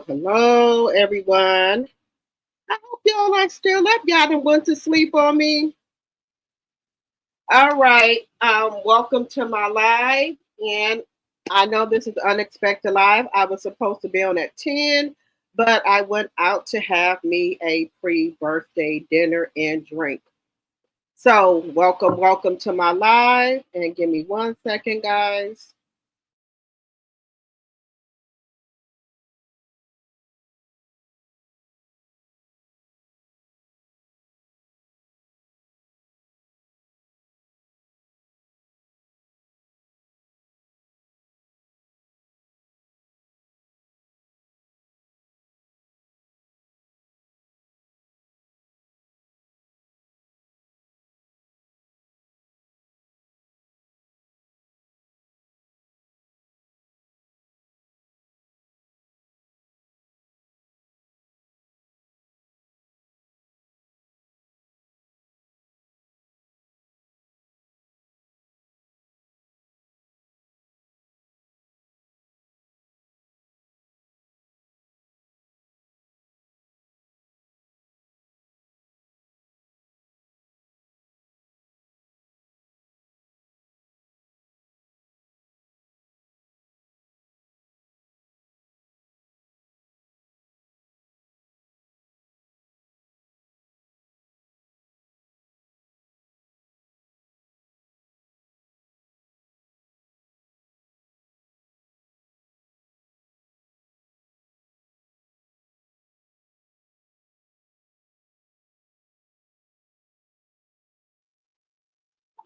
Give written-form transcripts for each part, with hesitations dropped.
Hello, everyone. I hope y'all are still up. Y'all done went to sleep on me. All right. Welcome to my live. And I know this is unexpected live. I was supposed to be on at 10, but I went out to have me a pre-birthday dinner and drink. So welcome to my live. And give me 1 second, guys.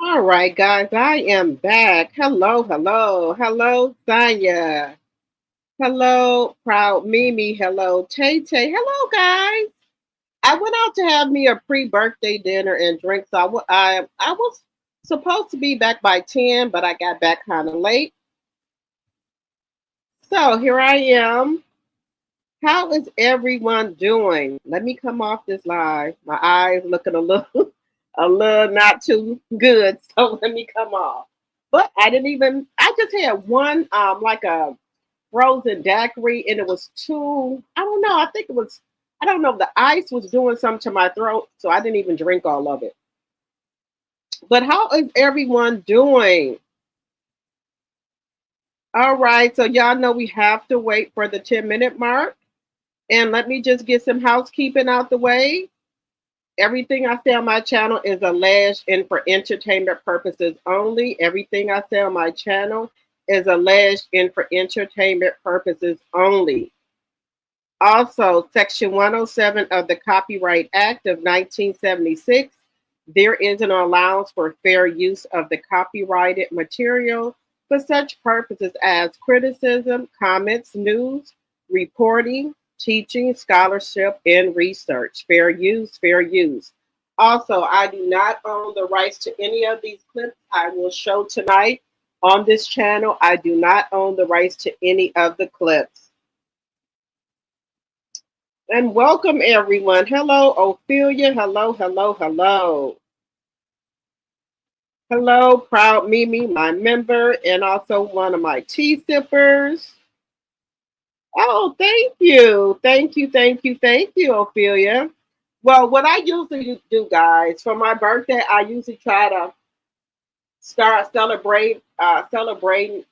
All right, guys, I am back. Hello, Zanya. Hello, Proud Mimi. Hello, Tay Tay. Hello, guys. I went out to have me a pre-birthday dinner and drink. So I was supposed to be back by 10, but I got back kind of late. So here I am. How is everyone doing? Let me come off this live. My eyes looking a little a little not too good. So let me come off. But I just had one like a frozen daiquiri, and it was too, I don't know, I don't know, the ice was doing something to my throat, so I didn't even drink all of it. But how is everyone doing? All right, so y'all know we have to wait for the 10-minute mark. And let me just get some housekeeping out the way. Everything I say on my channel is alleged and for entertainment purposes only. Everything I say on my channel is alleged and for entertainment purposes only. Also, Section 107 of the Copyright Act of 1976, there is an allowance for fair use of the copyrighted material for such purposes as criticism, comments, news, reporting, teaching, scholarship, and research. Fair use, fair use. Also, I do not own the rights to any of these clips I will show tonight on this channel. I do not own the rights to any of the clips. And welcome everyone. Hello, Ophelia. Hello. Hello, Proud Mimi, my member, and also one of my tea sippers. Oh, thank you, Ophelia. Well, what I usually do, guys, for my birthday, I usually try to start celebrating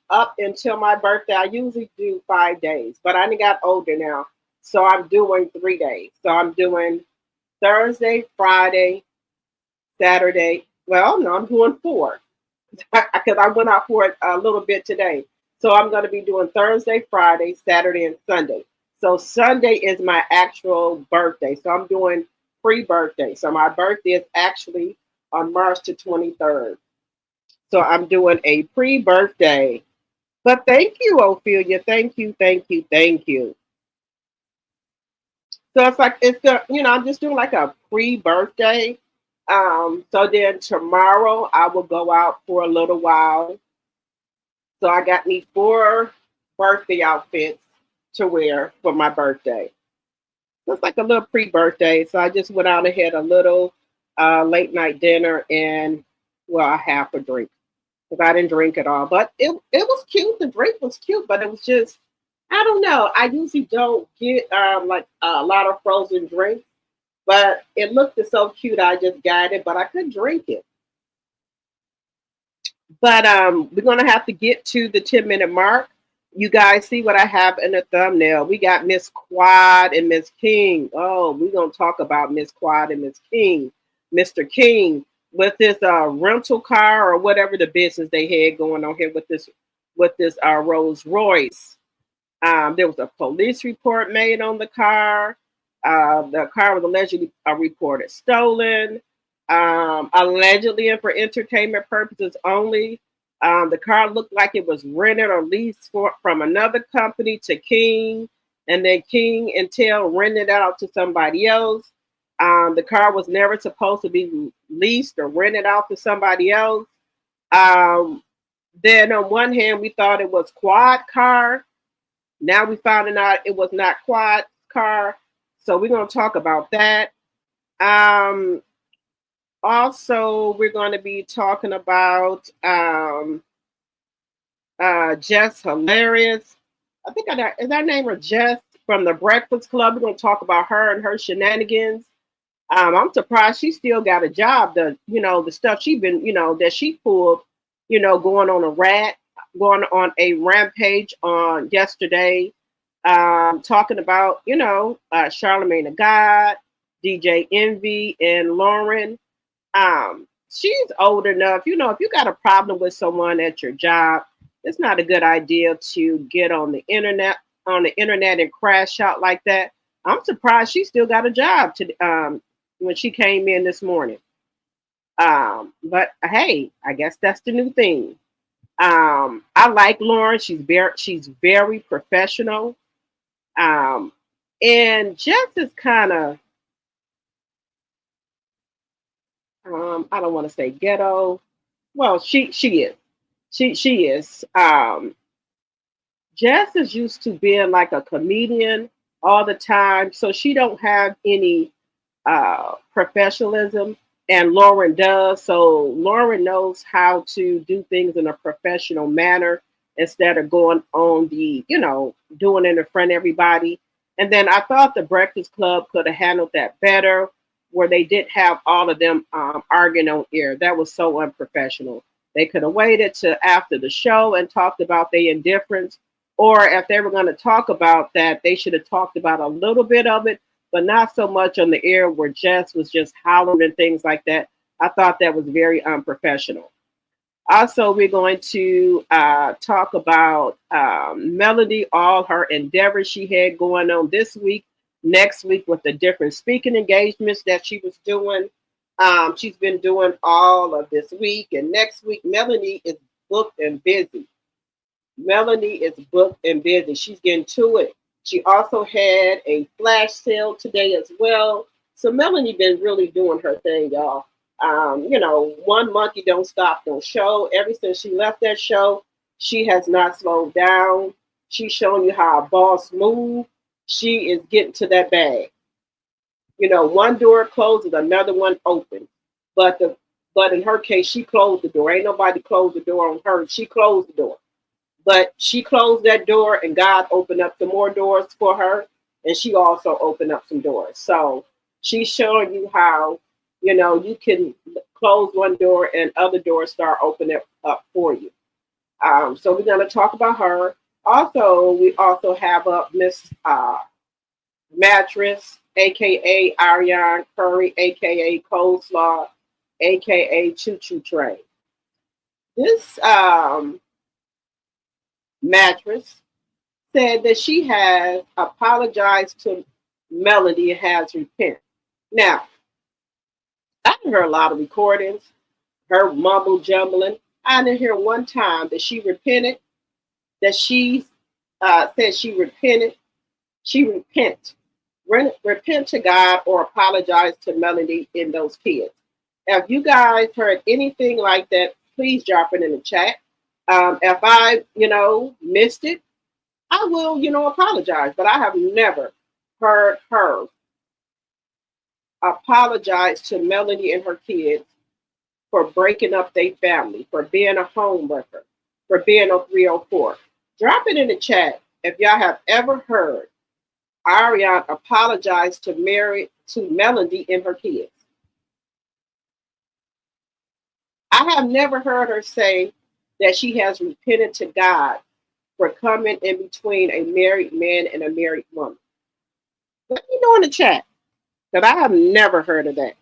up until my birthday. I usually do 5 days, but I got older now, so I'm doing 3 days. So I'm doing Thursday, Friday, Saturday. Well, no, I'm doing four because I went out for it a little bit today. So I'm going to be doing Thursday, Friday, Saturday, and Sunday. So Sunday is my actual birthday. So I'm doing pre-birthday. So my birthday is actually on March the 23rd. So I'm doing a pre-birthday. But thank you, Ophelia. Thank you. So it's like I'm just doing like a pre-birthday. So then tomorrow I will go out for a little while. So I got me 4 birthday outfits to wear for my birthday. So it's like a little pre-birthday. So I just went out and had a little late night dinner and well, a half a drink because I didn't drink at all. But it was cute. The drink was cute, but it was just I don't know. I usually don't get like a lot of frozen drinks, but it looked so cute. I just got it, but I couldn't drink it. But we're gonna have to get to the 10-minute mark. You guys see what I have in the thumbnail. We got Miss Quad and Miss King. Oh, we're gonna talk about Miss Quad and Miss King. Mr. King with this rental car or whatever the business they had going on here with this Rolls-Royce. There was a police report made on the car. The car was allegedly reported stolen, allegedly and for entertainment purposes only. The car looked like it was rented or leased from another company to King, and then King and Tail rented out to somebody else. The car was never supposed to be leased or rented out to somebody else. Um, then on one hand, we thought it was Quad car. Now we found out it was not Quad car. So we're going to talk about that. Um, Also, we're going to be talking about Jess Hilarious. I think is that name her Jess from the Breakfast Club. We're going to talk about her and her shenanigans. I'm surprised she still got a job. The stuff she been, that she pulled, going on going on a rampage on yesterday, talking about, Charlemagne the God, DJ Envy, and Lauren. She's old enough, if you got a problem with someone at your job, it's not a good idea to get on the internet and crash out like that. I'm surprised she still got a job when she came in this morning. But hey, I guess that's the new thing. I like Lauren. She's very professional. Um, and Jess is kind of I don't want to say ghetto. Well, she is. She is. Jess is used to being like a comedian all the time, so she don't have any professionalism, and Lauren does. So Lauren knows how to do things in a professional manner instead of going on doing it in front of everybody. And then I thought the Breakfast Club could have handled that better, where they did have all of them arguing on air. That was so unprofessional. They could have waited to after the show and talked about their indifference, or if they were going to talk about that, they should have talked about a little bit of it, but not so much on the air where Jess was just hollering and things like that. I thought that was very unprofessional. Also, we're going to talk about Melody, all her endeavors she had going on this week, next week with the different speaking engagements that she was doing. She's been doing all of this week, and next week, Melody is booked and busy. Melanie is booked and busy. She's getting to it. She also had a flash sale today as well. So Melanie been really doing her thing, y'all. One monkey don't stop, don't show. Ever since she left that show, she has not slowed down. She's showing you how a boss move. She is getting to that bag. One door closes, another one opens. But in her case, she closed the door. Ain't nobody closed the door on her. She closed the door. But she closed that door and God opened up some more doors for her. And she also opened up some doors. So she's showing you how, you can close one door and other doors start opening up for you. So we're going to talk about her. Also, we also have up Miss Mattress, a.k.a. Ariane Curry, a.k.a. Coleslaw, a.k.a. Choo Choo Train. This Mattress said that she has apologized to Melody and has repented. Now, I didn't hear a lot of recordings, her mumble jumbling. I didn't hear one time that she repented, that she said she repented. She repent to God or apologize to Melody and those kids. If you guys heard anything like that, please drop it in the chat. If I, missed it, I will, apologize. But I have never heard her apologize to Melanie and her kids for breaking up their family, for being a home wrecker, for being a 304. Drop it in the chat if y'all have ever heard Ariane apologize to Melanie and her kids. I have never heard her say that she has repented to God for coming in between a married man and a married woman. Let me know in the chat that I have never heard of that.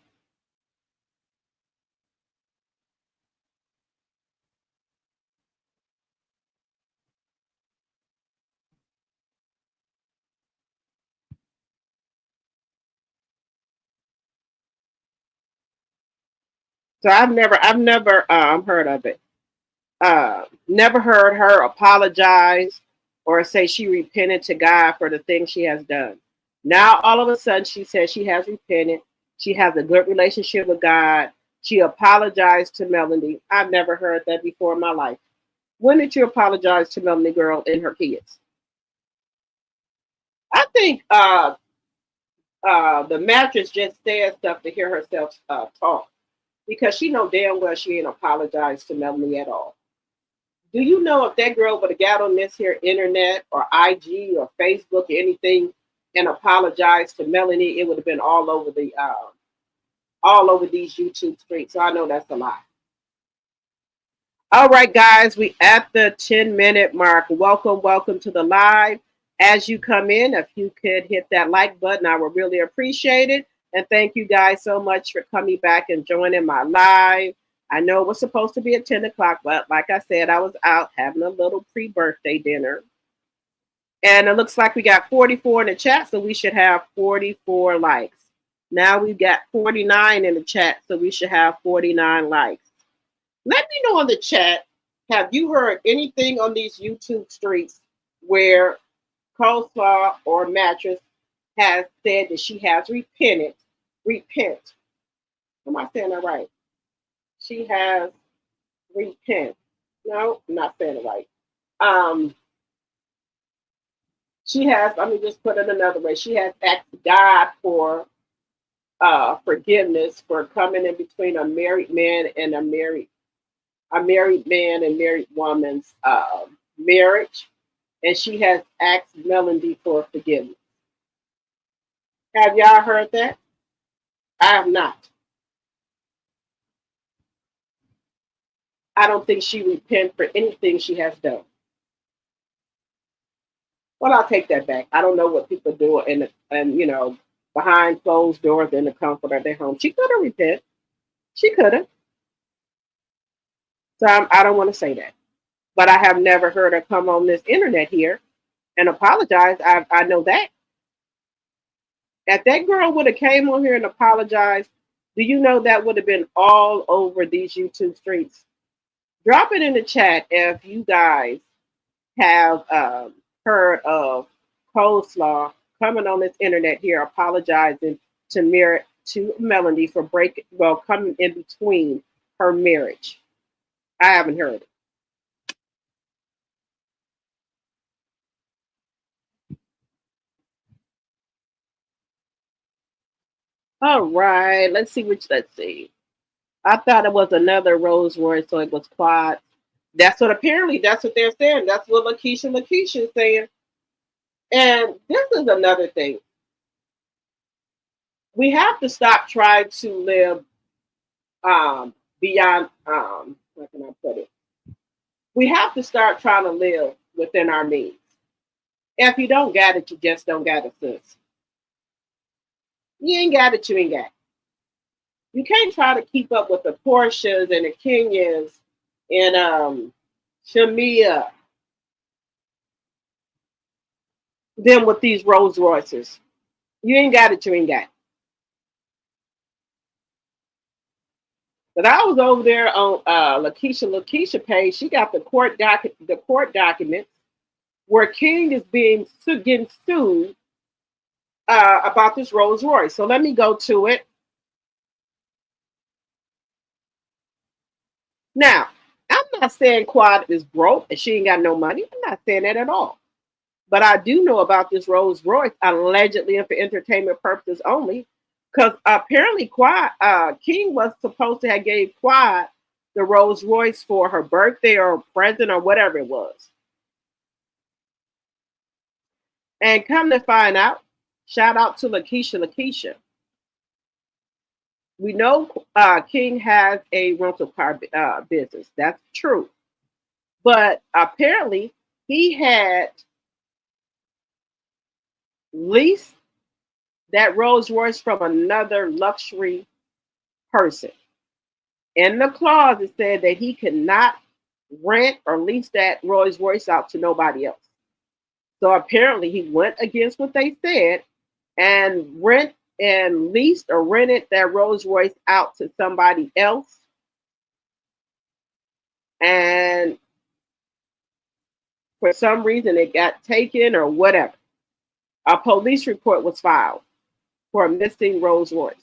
So I've never heard of it. Never heard her apologize or say she repented to God for the things she has done. Now all of a sudden she says she has repented. She has a good relationship with God. She apologized to Melanie. I've never heard that before in my life. When did you apologize to Melanie girl and her kids? I think the mattress just said stuff to hear herself talk because she know damn well she ain't apologized to Melanie at all. Do you know if that girl would have got on this here internet or IG or Facebook or anything and apologized to Melanie, it would have been all over these YouTube streets. So I know that's a lie. All right, guys, we at the 10-minute mark. Welcome to the live. As you come in, if you could hit that like button, I would really appreciate it. And thank you guys so much for coming back and joining my live. I know it was supposed to be at 10 o'clock, but like I said, I was out having a little pre-birthday dinner. And it looks like we got 44 in the chat, so we should have 44 likes. Now we've got 49 in the chat, so we should have 49 likes. Let me know in the chat, have you heard anything on these YouTube streets where Coleslaw or Mattress has said that she has repented? Repent. Am I saying that right? She has repent. No, I'm not saying it right. She has, let me just put it another way. She has asked God for forgiveness for coming in between a married man and a married man and married woman's marriage, and she has asked Melanie for forgiveness. Have y'all heard that? I have not. I don't think she repents for anything she has done. Well, I'll take that back. I don't know what people do and behind closed doors in the comfort of their home. She could have repented. She could have. So I don't want to say that. But I have never heard her come on this internet here and apologize. I know that. If that girl would have came on here and apologized, do you know that would have been all over these YouTube streets? Drop it in the chat if you guys have heard of Coleslaw coming on this internet here apologizing to Melanie for coming in between her marriage. I haven't heard it. All right, let's see. I thought it was another Rolls-Royce, so it was quad. That's what they're saying. That's what Lakeisha is saying. And this is another thing. We have to stop trying to live beyond how can I put it? We have to start trying to live within our means. If you don't got it, you just don't got it, sis. You ain't got it, you ain't got it. You can't try to keep up with the Porsches and the Kenyans and Shamia, them with these Rolls Royces. You ain't got it, you ain't got it. But I was over there on Lakeisha page. She got the court documents where King is getting sued about this Rolls Royce. So let me go to it. Now, I'm not saying Quad is broke and she ain't got no money. I'm not saying that at all. But I do know about this Rolls Royce, allegedly and for entertainment purposes only, because apparently Quad King was supposed to have gave Quad the Rolls Royce for her birthday or present or whatever it was. And come to find out, shout out to Lakeisha. We know King has a rental car business. That's true. But apparently, he had leased that Rolls Royce from another luxury person. In the clause, it said that he could not rent or lease that Rolls Royce out to nobody else. So apparently, he went against what they said and leased or rented that Rolls Royce out to somebody else. And for some reason, it got taken or whatever. A police report was filed for a missing Rolls Royce.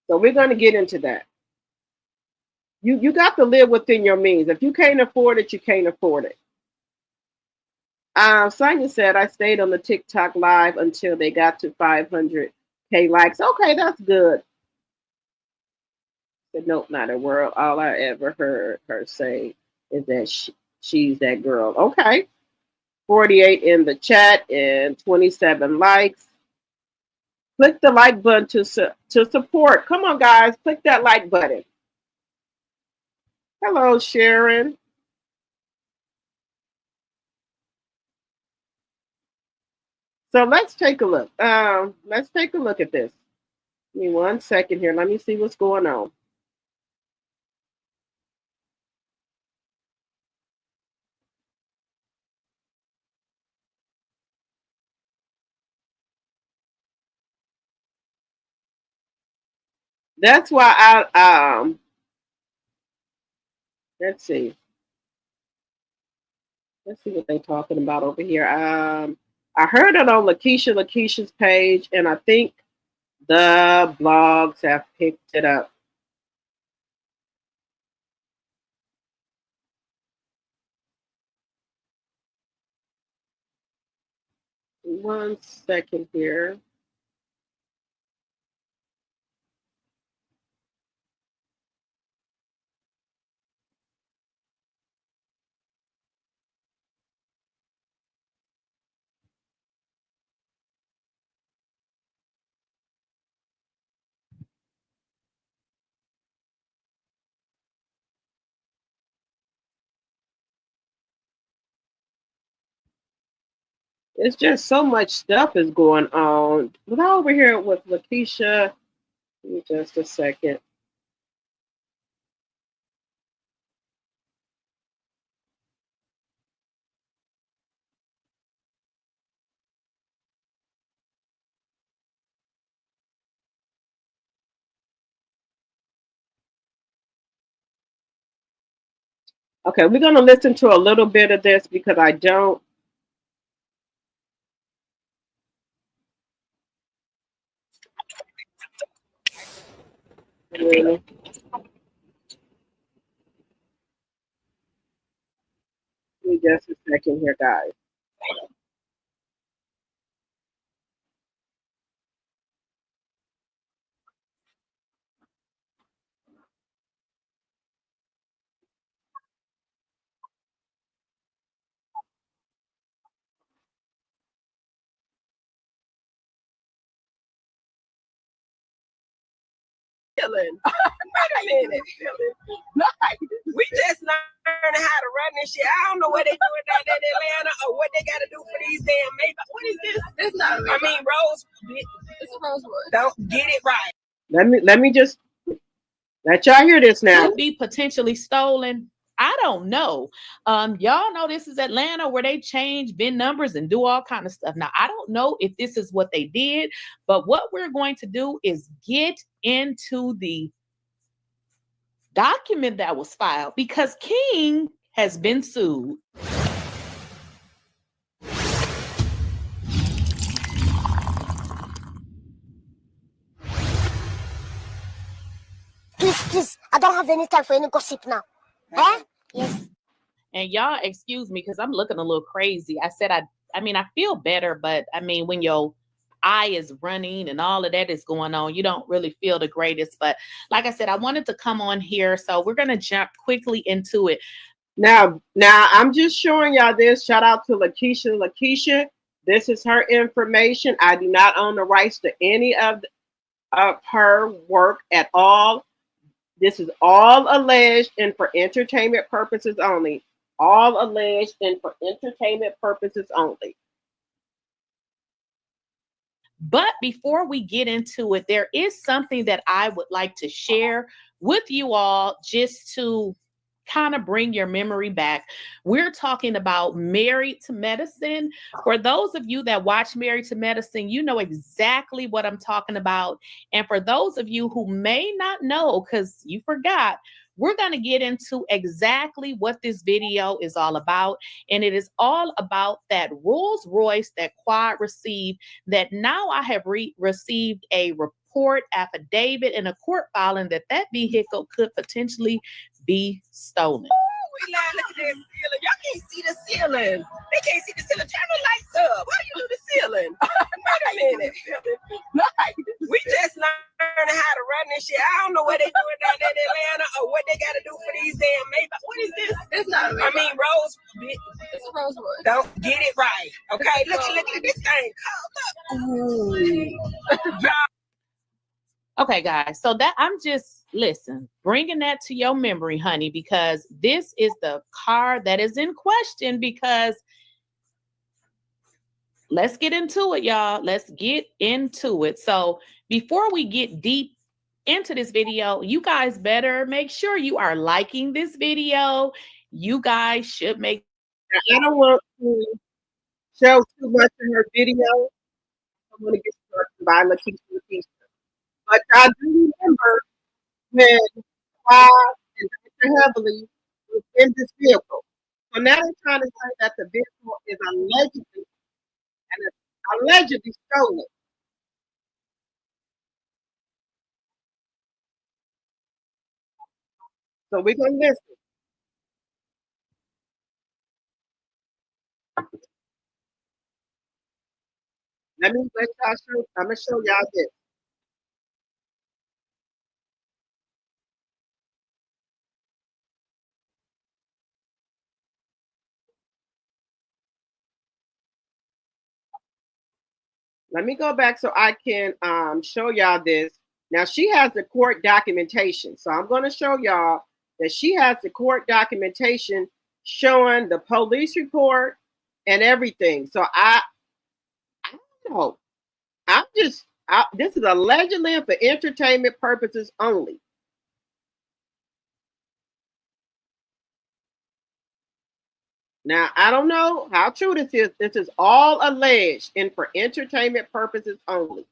So we're going to get into that. You got to live within your means. If you can't afford it, you can't afford it. Sonia said, I stayed on the TikTok live until they got to 500K likes. Okay, that's good. But nope, not a word. All I ever heard her say is that she's that girl. Okay. 48 in the chat and 27 likes. Click the like button to support. Come on, guys. Click that like button. Hello, Sharon. So let's take a look. Let's take a look at this. Give me 1 second here. Let me see what's going on. That's why let's see. Let's see what they're talking about over here. I heard it on Lakeisha's page, and I think the blogs have picked it up. One second here. It's just so much stuff is going on. But over here with Lakeisha, give me just a second. Okay, we're going to listen to a little bit of this because I don't. Really. Give me just a second here, guys. Wait a minute. We just learning how to run this shit. I don't know what they doing down there in Atlanta or what they got to do for these damn makeup. What is this? It's not. I mean, Rose. It's a Rolls Royce. Don't get it right. Let me just let y'all hear this now. Could be potentially stolen. I don't know. Y'all know this is Atlanta where they change VIN numbers and do all kind of stuff. Now, I don't know if this is what they did, but what we're going to do is get into the document that was filed because King has been sued. Please, I don't have any time for any gossip now. Eh? Yes. And y'all excuse me because I'm looking a little crazy. I said I mean I feel better, but I mean when your eye is running and all of that is going on, you don't really feel the greatest. But like I said, I wanted to come on here, so we're gonna jump quickly into it. Now, I'm just showing y'all this. Shout out to Lakeisha. Lakeisha, this is her information. I do not own the rights to any of her work at all. This is all alleged and for entertainment purposes only. All alleged and for entertainment purposes only. But before we get into it, there is something that I would like to share with you all just to kind of bring your memory back. We're talking about Married to Medicine. For those of you that watch Married to Medicine, you know exactly what I'm talking about. And for those of you who may not know, because you forgot, we're going to get into exactly what this video is all about. And it is all about that Rolls-Royce that Quad received, that now I have received a report, affidavit, and a court filing that that vehicle could potentially be stolen. We lying, look at that ceiling. Y'all can't see the ceiling. They can't see the ceiling. Turn the lights up. How you do the ceiling? Wait a minute. We just learning how to run this shit. I don't know what they doing down there in Atlanta or what they got to do for these damn Maybach. What is this? It's not a Maybach. I mean, it's a Rolls-Royce. Don't get it right. Okay, look at this thing. Ooh. Okay, guys. So that I'm just bringing that to your memory, honey, because this is the car that is in question. Because let's get into it, y'all. Let's get into it. So before we get deep into this video, you guys better make sure you are liking this video. You guys should make. Now, I don't want to show too much in her video. I'm going to get started by Lakeisha. But I do remember when Bob and Dr. Heavily was in this vehicle. So now they're trying to say that the vehicle is allegedly stolen. So we're gonna listen. Let y'all show. I'm gonna show y'all this. Let me go back so I can show y'all this. Now she has the court documentation. So I'm going to show y'all that she has the court documentation showing the police report and everything. So I don't know. This is allegedly for entertainment purposes only. Now, I don't know how true this is. This is all alleged and for entertainment purposes only.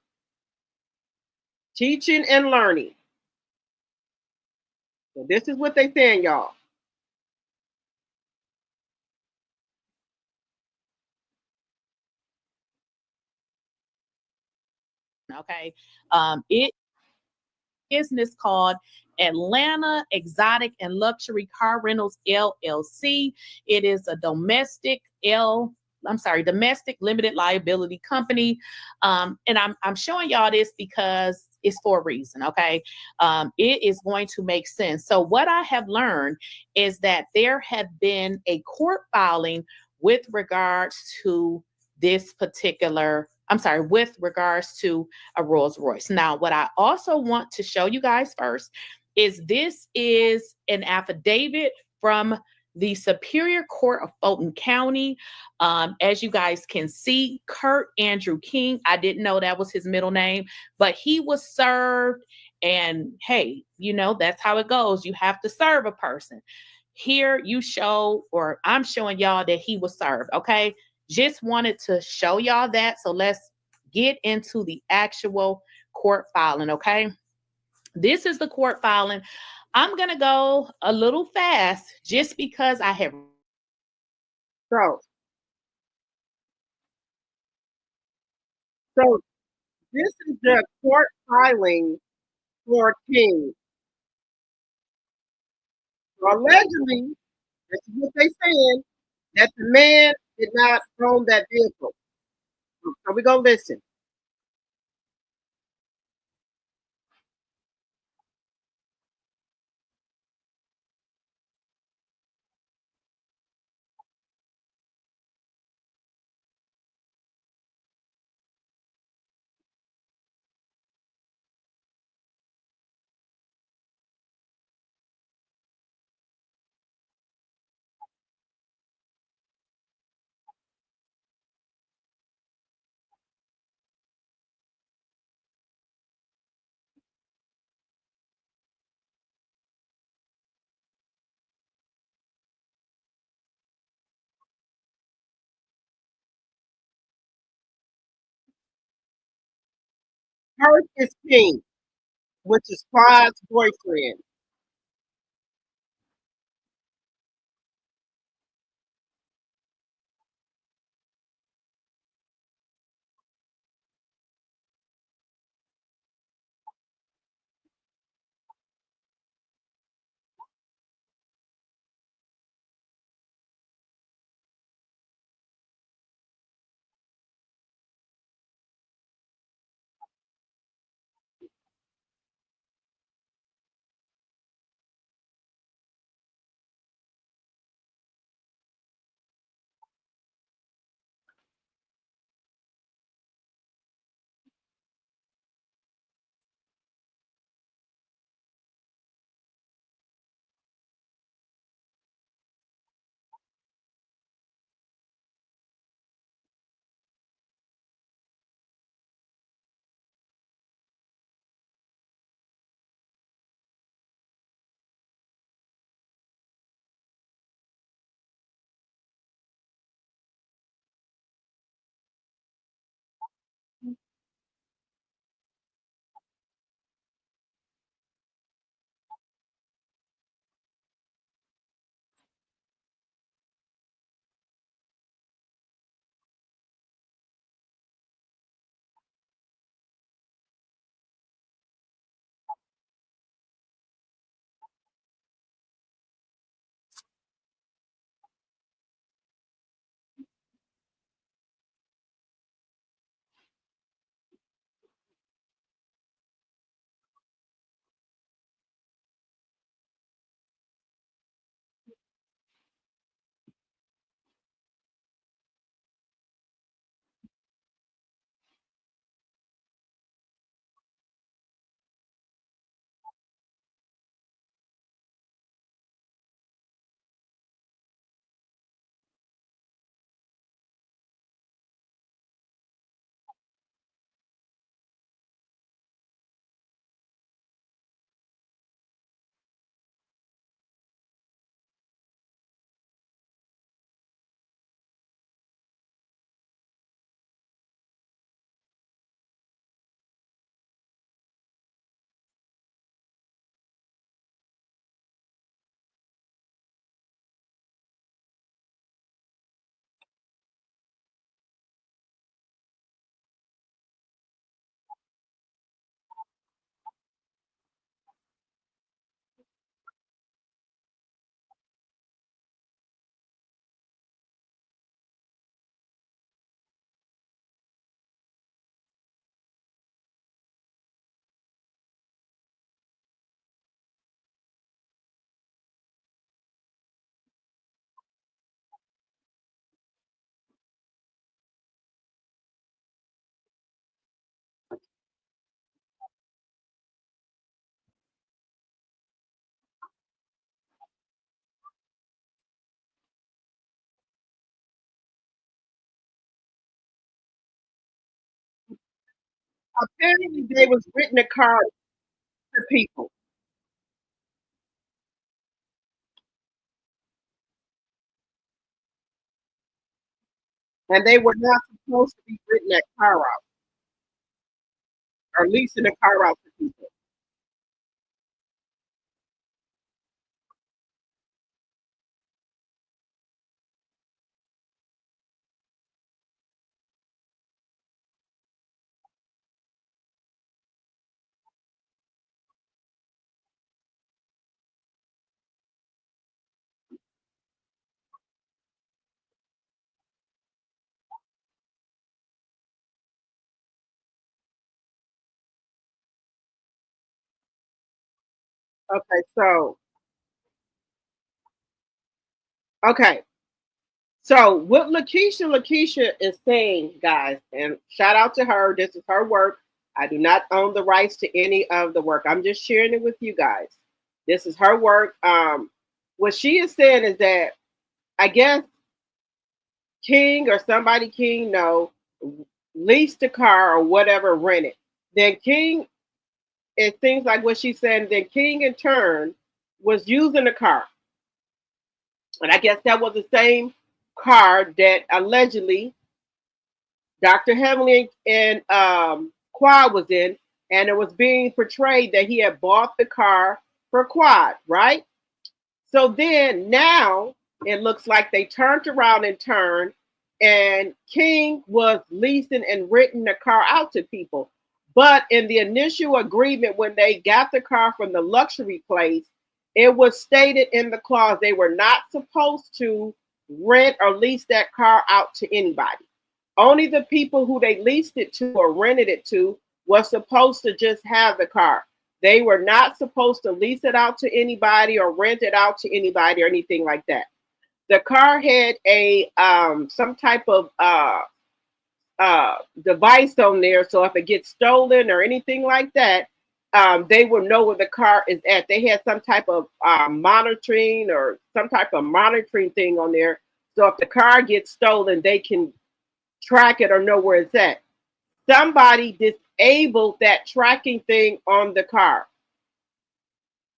Teaching and learning. So this is what they saying, y'all. Okay. It business called Atlanta Exotic and Luxury Car Rentals LLC. It is a domestic limited liability company. And I'm showing y'all this because it's for a reason, okay? It is going to make sense. So what I have learned is that there have been a court filing with regards to this particular with regards to a Rolls-Royce. Now, what I also want to show you guys first is this is an affidavit from the Superior Court of Fulton County. As you guys can see, Kurt Andrew King, I didn't know that was his middle name, but he was served. And hey, that's how it goes. You have to serve a person. Here I'm showing y'all that he was served, okay? Just wanted to show y'all that. So let's get into the actual court filing, okay? This is the court filing. I'm going to go a little fast just because I have. So this is the court filing for King. allegedly, this is what they saying, that the man did not own that vehicle. So we're gonna listen. Hurt is king, which is Quad's boyfriend. Apparently, they was written a card to people, and they were not supposed to be written at car out or leasing a car out to people. Okay, so okay. So what Lakeisha is saying, guys, and shout out to her. This is her work. I do not own the rights to any of the work. I'm just sharing it with you guys. This is her work. What she is saying is that I guess King or somebody King no leased the car or whatever, rented. Then King, it seems like what she's saying. Then King in turn was using the car, and I guess that was the same car that allegedly Dr. Heavenly and Quad was in, and it was being portrayed that he had bought the car for Quad, right? So then now it looks like they turned around and King was leasing and renting the car out to people. But in the initial agreement, when they got the car from the luxury place, it was stated in the clause they were not supposed to rent or lease that car out to anybody. Only the people who they leased it to or rented it to was supposed to just have the car. They were not supposed to lease it out to anybody or rent it out to anybody or anything like that. The car had a some type of device on there, so if it gets stolen or anything like that, they will know where the car is at. They had some type of monitoring or some type of monitoring thing on there, so if the car gets stolen, they can track it or know where it's at. Somebody disabled that tracking thing on the car.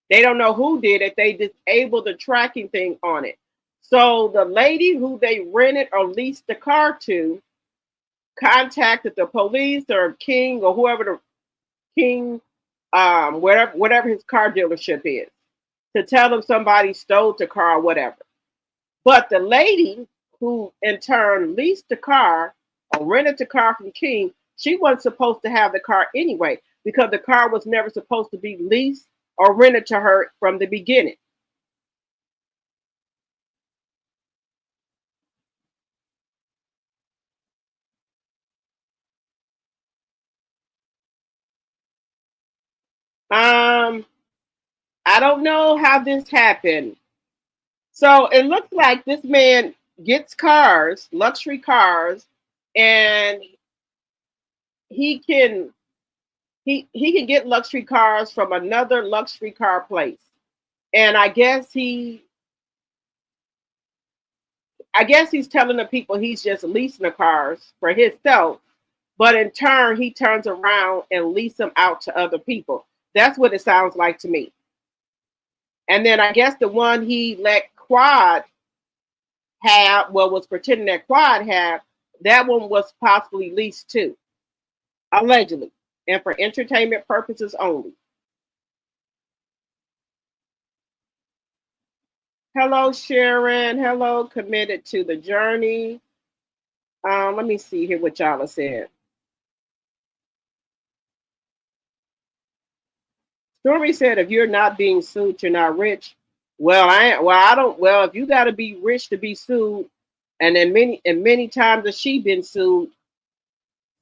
They don't know who did it. They disabled the tracking thing on it. So the lady who they rented or leased the car to contacted the police or King or whoever the King, whatever his car dealership is, to tell them somebody stole the car or whatever. But the lady who in turn leased the car or rented the car from King, she wasn't supposed to have the car anyway because the car was never supposed to be leased or rented to her from the beginning. Um, I don't know how this happened. So it looks like this man gets cars, luxury cars, and he can he can get luxury cars from another luxury car place. And I guess he's telling the people he's just leasing the cars for himself, but in turn he turns around and lease them out to other people. That's what it sounds like to me. And then I guess the one he let Quad have, well, was pretending that Quad had, that one was possibly leased too, allegedly, and for entertainment purposes only. Hello, Sharon. Hello, committed to the journey. Let me see here what y'all have said. Stormy said, "If you're not being sued, you're not rich." Well, I don't. Well, if you got to be rich to be sued, and then many times has she been sued.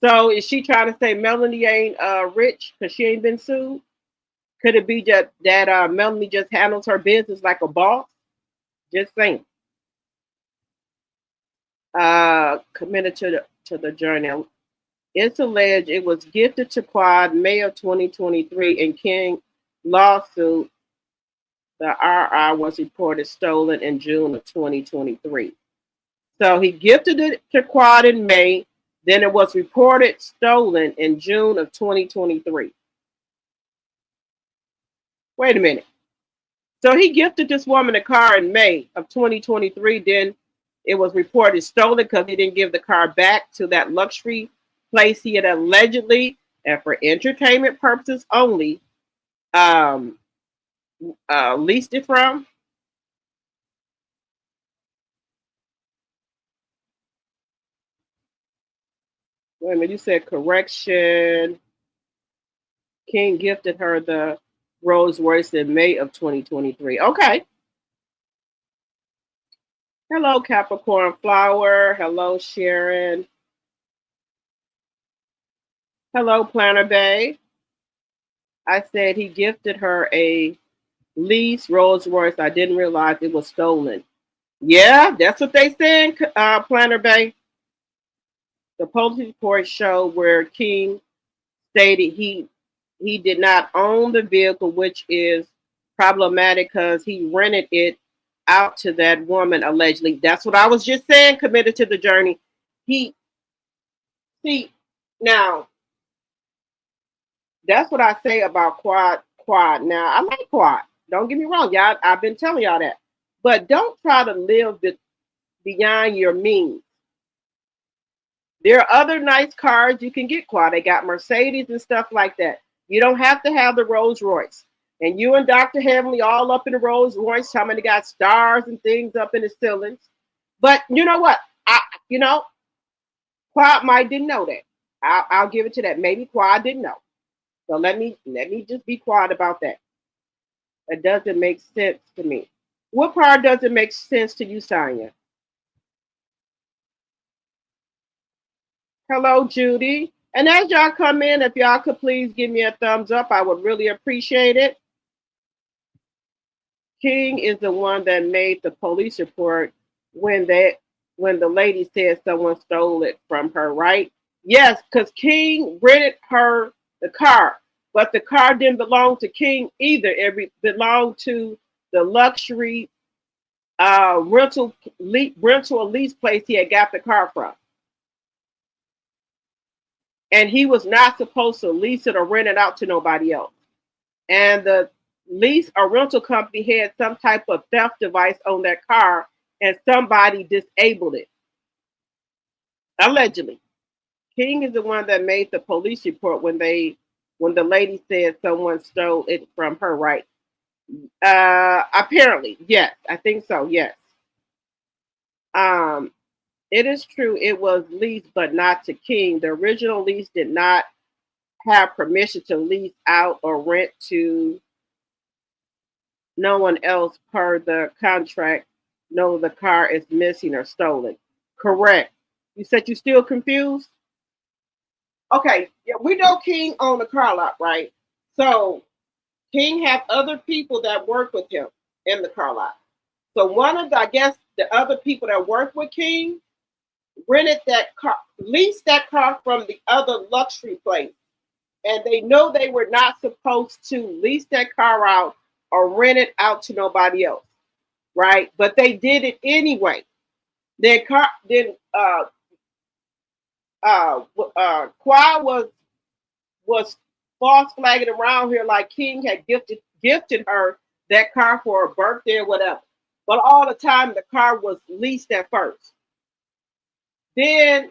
So is she trying to say Melanie ain't rich because she ain't been sued? Could it be just that Melanie just handles her business like a boss? Just saying. Committed to the journey. It's alleged it was gifted to Quad May of 2023 in King lawsuit. The RR was reported stolen in June of 2023. So he gifted it to Quad in May. Then it was reported stolen in June of 2023. Wait a minute. So he gifted this woman a car in May of 2023. Then it was reported stolen because he didn't give the car back to that luxury place he had allegedly, and for entertainment purposes only, um, leased it from. Wait a minute, you said correction. King gifted her the Rolls-Royce in May of 2023. Okay. Hello, Capricorn Flower. Hello, Sharon. Hello, Planner Bay. I said he gifted her a lease Rolls-Royce. I didn't realize it was stolen. Yeah, that's what they said, Planner Bay. The police report showed where King stated he did not own the vehicle, which is problematic because he rented it out to that woman allegedly. That's what I was just saying. Committed to the journey. He see now. That's what I say about quad. Quad. Now I like quad. Don't get me wrong, y'all. I've been telling y'all that, but don't try to live beyond your means. There are other nice cars you can get quad. They got Mercedes and stuff like that. You don't have to have the Rolls Royce. And you and Dr. Heavenly all up in the Rolls Royce, how many got stars and things up in the ceilings. But you know what? Quad might didn't know that. I'll give it to that. Maybe Quad didn't know. So let me just be quiet about that. That doesn't make sense to me. What part doesn't make sense to you, Sonia? Hello, Judy. And as y'all come in, if y'all could please give me a thumbs up, I would really appreciate it. King is the one that made the police report when the lady said someone stole it from her, right? Yes, because King rented her the car, but the car didn't belong to King either. It belonged to the luxury rental or lease place he had got the car from. And he was not supposed to lease it or rent it out to nobody else. And the lease or rental company had some type of theft device on that car, and somebody disabled it. Allegedly. King is the one that made the police report when the lady said someone stole it from her, right? Apparently, yes. I think so, yes. It is true it was leased, but not to King. The original lease did not have permission to lease out or rent to no one else per the contract. No, the car is missing or stolen. Correct. You said you still confused? Okay, yeah, we know King owned the car lot, right? So King have other people that work with him in the car lot. So one of the, I guess, the other people that work with King rented that car, leased that car from the other luxury place. And they know they were not supposed to lease that car out or rent it out to nobody else, right? But they did it anyway. Qua was false flagging around here like King had gifted her that car for her birthday or whatever. But all the time the car was leased at first. Then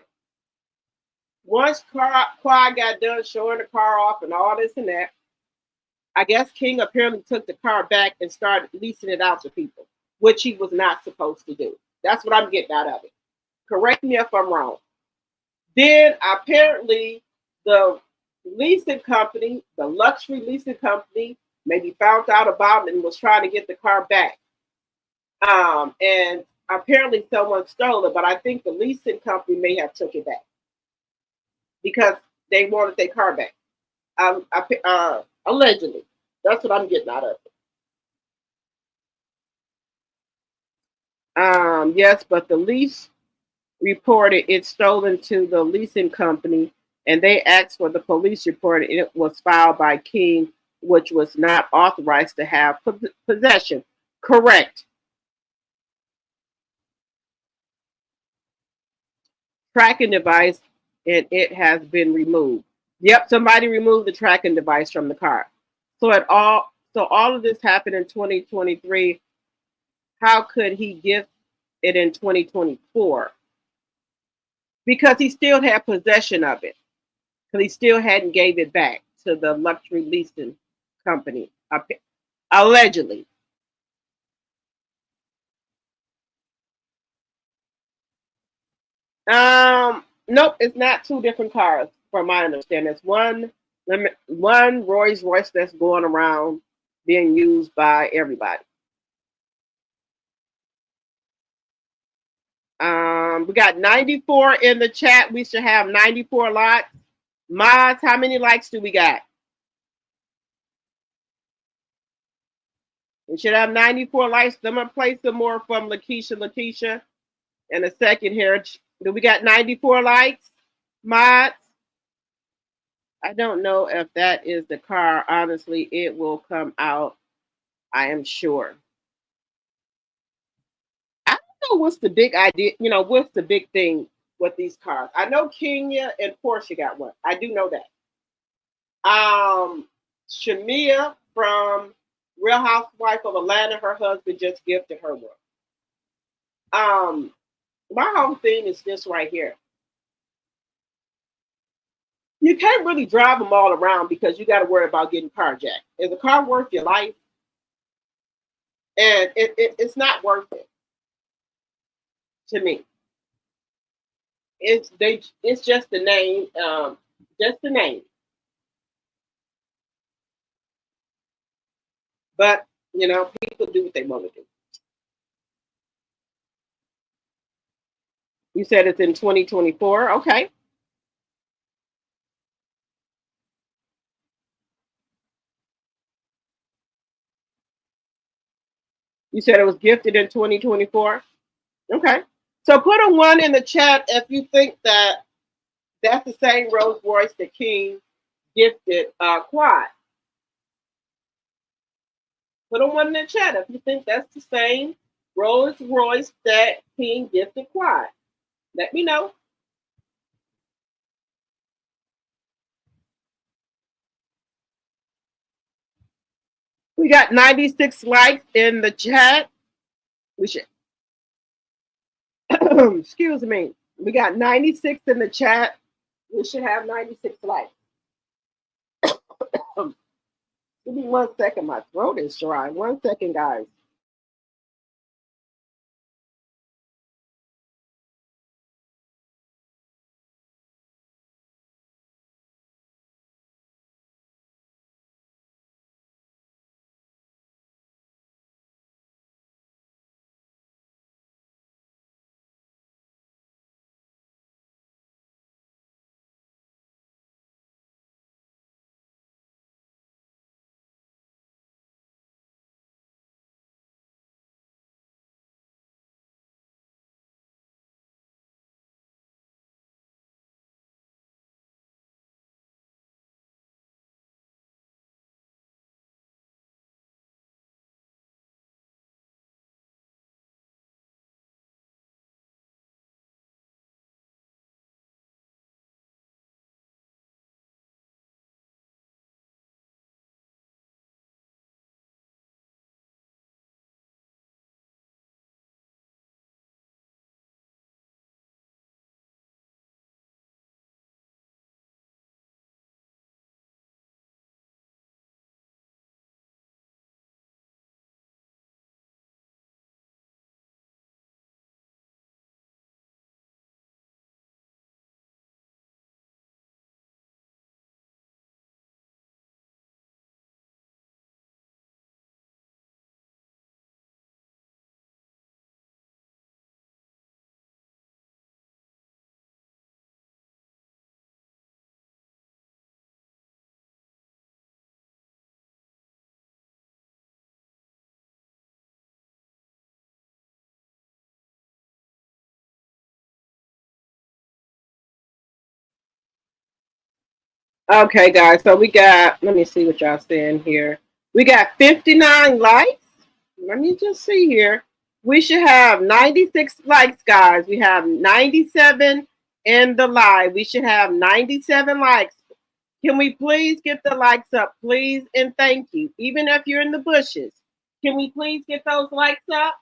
once Qua got done showing the car off and all this and that, I guess King apparently took the car back and started leasing it out to people, which he was not supposed to do. That's what I'm getting out of it. Correct me if I'm wrong. Then apparently the leasing company, the luxury leasing company, maybe found out about it and was trying to get the car back. And apparently someone stole it, but I think the leasing company may have took it back because they wanted their car back. Allegedly. That's what I'm getting out of it. Yes, but the lease reported it stolen to the leasing company, and they asked for the police report, and it was filed by King, which was not authorized to have possession. Correct. Tracking device, and it has been removed. Yep, somebody removed the tracking device from the car. So all of this happened in 2023. How could he gift it in 2024? Because he still had possession of it. Because he still hadn't gave it back to the luxury leasing company, allegedly. Nope, it's not two different cars, from my understanding. It's one Rolls-Royce that's going around being used by everybody. We got 94 in the chat. We should have 94 likes. Mods, how many likes do we got? We should have 94 likes. I'm gonna play some more from Lakeisha in a second here. Do we got 94 likes? Mods? I don't know if that is the car. Honestly, it will come out, I am sure. I don't know what's the big idea, what's the big thing with these cars. I know Kenya and Porsche got one. I do know that. Shamia from Real Housewife of Atlanta, her husband just gifted her one. My whole thing is this right here. You can't really drive them all around because you got to worry about getting carjacked. Is a car worth your life? And it's not worth it to me. It's just the name, just the name. But people do what they want to do. You said it's in 2024. Okay. You said it was gifted in 2024. Okay. So put a 1 in the chat if you think that that's the same Rolls-Royce that King gifted Quad. Put a 1 in the chat if you think that's the same Rolls-Royce that King gifted Quad. Let me know. We got 96 likes in the chat. We should excuse me. We got 96 in the chat. We should have 96 likes. Give me 1 second. My throat is dry. 1 second, guys. Okay, guys. So we got, let me see what y'all saying here. We got 59 likes. Let me just see here. We should have 96 likes, guys. We have 97 in the live. We should have 97 likes. Can we please get the likes up, please? And thank you. Even if you're in the bushes, can we please get those likes up?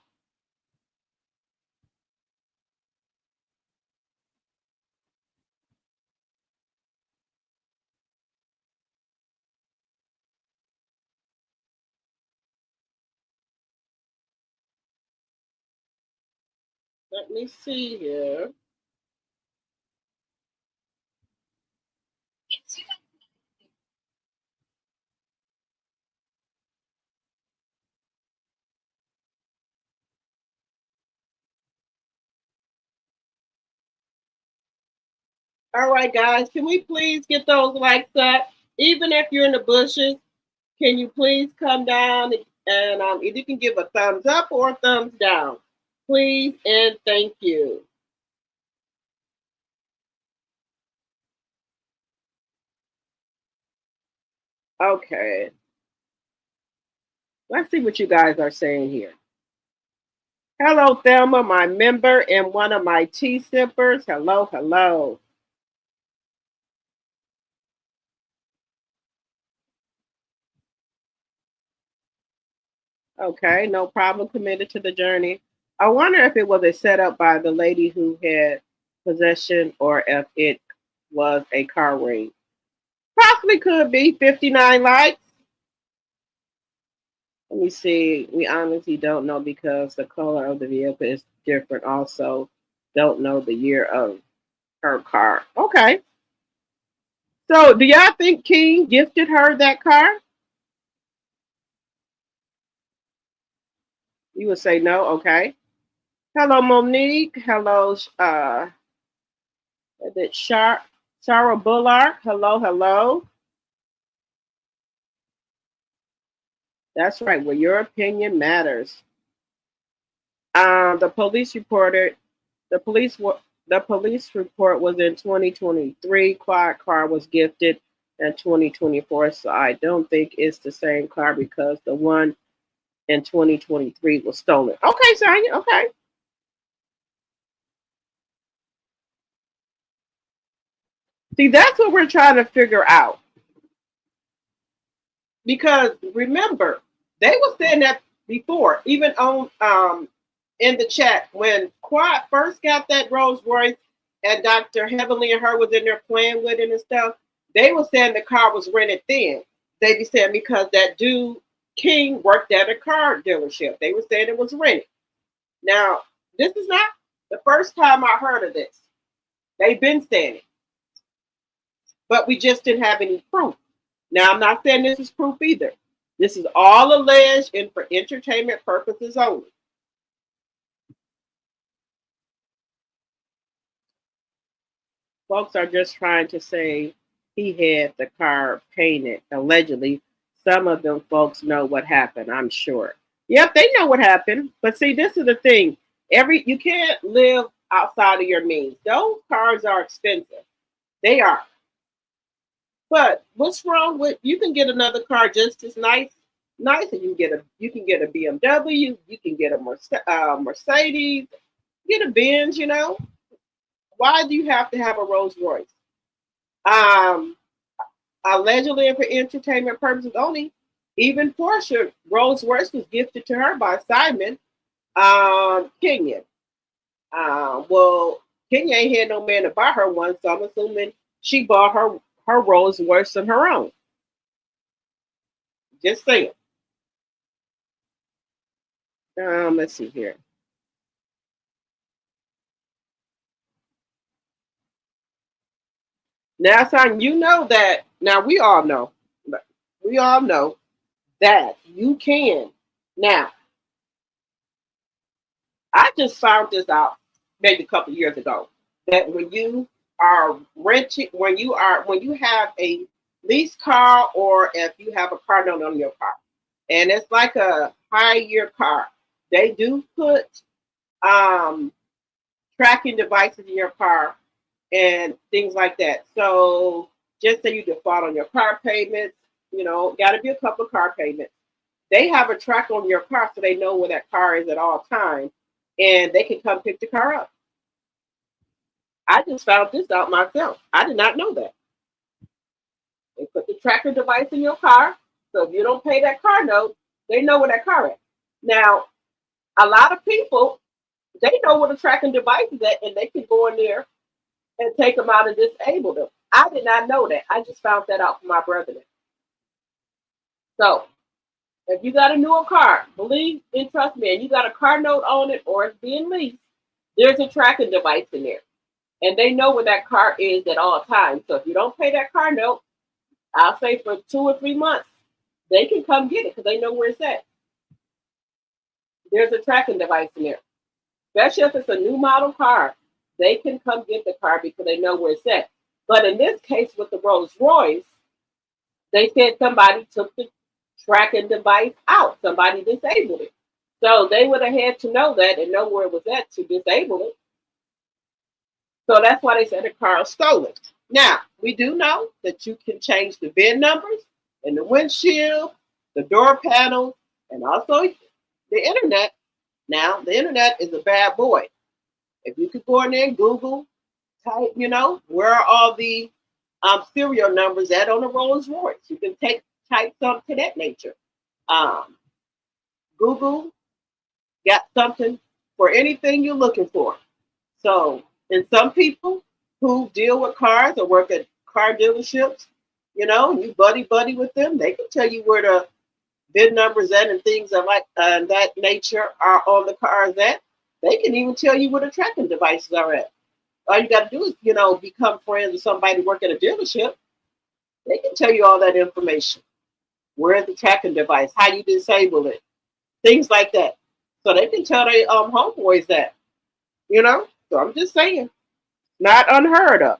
Let me see here. All right, guys, can we please get those likes up? Even if you're in the bushes, can you please come down And either you can give a thumbs up or a thumbs down. Please and thank you. Okay. Let's see what you guys are saying here. Hello, Thelma, my member and one of my tea sippers. Hello, hello. Okay, no problem. Committed to the journey. I wonder if it was a setup by the lady who had possession or if it was a car ring. Possibly could be 59 likes. Let me see. We honestly don't know because the color of the vehicle is different. Also, don't know the year of her car. Okay. So, do y'all think King gifted her that car? You would say no. Okay. Hello, Monique. Hello, is it Shara Bullard? Hello, hello. That's right. Well, your opinion matters. The police reported the police report was in 2023. Quiet car was gifted in 2024. So I don't think it's the same car because the one in 2023 was stolen. Okay, Sonya. Okay. See, that's what we're trying to figure out. Because remember, they were saying that before, even on in the chat when Quiet first got that Rolls-Royce and Dr. Heavenly and her was in there playing with it and stuff. They were saying the car was rented then. They be saying because that dude King worked at a car dealership. They were saying it was rented. Now, this is not the first time I heard of this. They've been saying it, but we just didn't have any proof. Now, I'm not saying this is proof either. This is all alleged and for entertainment purposes only. Folks are just trying to say he had the car painted, allegedly. Some of them folks know what happened, I'm sure. Yep, they know what happened. But see, this is the thing. You can't live outside of your means. Those cars are expensive. They are. But what's wrong with you can get another car just as nice, and you can get a BMW, you can get a Mercedes, get a Benz. Why do you have to have a Rolls Royce? Um, Allegedly and for entertainment purposes only. Even Portia Rolls Royce was gifted to her by Simon Kenyon. Well, Kenya ain't had no man to buy her one, so I'm assuming she bought her Rolls Royce on her own. Just saying. Let's see here. Now, son, you know that. Now we all know. We all know that you can. Now, I just found this out maybe a couple years ago that when you are renting, when you have a lease car or if you have a car note on your car, and it's like a high year car, they do put tracking devices in your car and things like that. So just say you default on your car payments, got to be a couple of car payments. They have a track on your car so they know where that car is at all times and they can come pick the car up. I just found this out myself. I did not know that. They put the tracker device in your car. So if you don't pay that car note, they know where that car is. Now, a lot of people, they know where the tracking device is at and they can go in there and take them out and disable them. I did not know that. I just found that out from my brother. So if you got a newer car, believe and trust me, and you got a car note on it or it's being leased, there's a tracking device in there. And they know where that car is at all times. So if you don't pay that car note, I'll say for 2 or 3 months, they can come get it because they know where it's at. There's a tracking device in there. Especially if it's a new model car, they can come get the car because they know where it's at. But in this case with the Rolls Royce, they said somebody took the tracking device out. Somebody disabled it. So they would have had to know that and know where it was at to disable it. So that's why they said the car is stolen. Now, we do know that you can change the VIN numbers and the windshield, the door panels, and also the internet. Now, the internet is a bad boy. If you could go in there and Google, type, where are all the serial numbers at on a Rolls-Royce? You can type something to that nature. Um, Google got something for anything you're looking for. So, and some people who deal with cars or work at car dealerships, you buddy with them, they can tell you where the VIN numbers at and things of like that nature are on the cars at. They can even tell you where the tracking devices are at. All you got to do is, become friends with somebody working at a dealership. They can tell you all that information. Where's the tracking device? How you disable it? Things like that. So they can tell their homeboys that, So I'm just saying, not unheard of.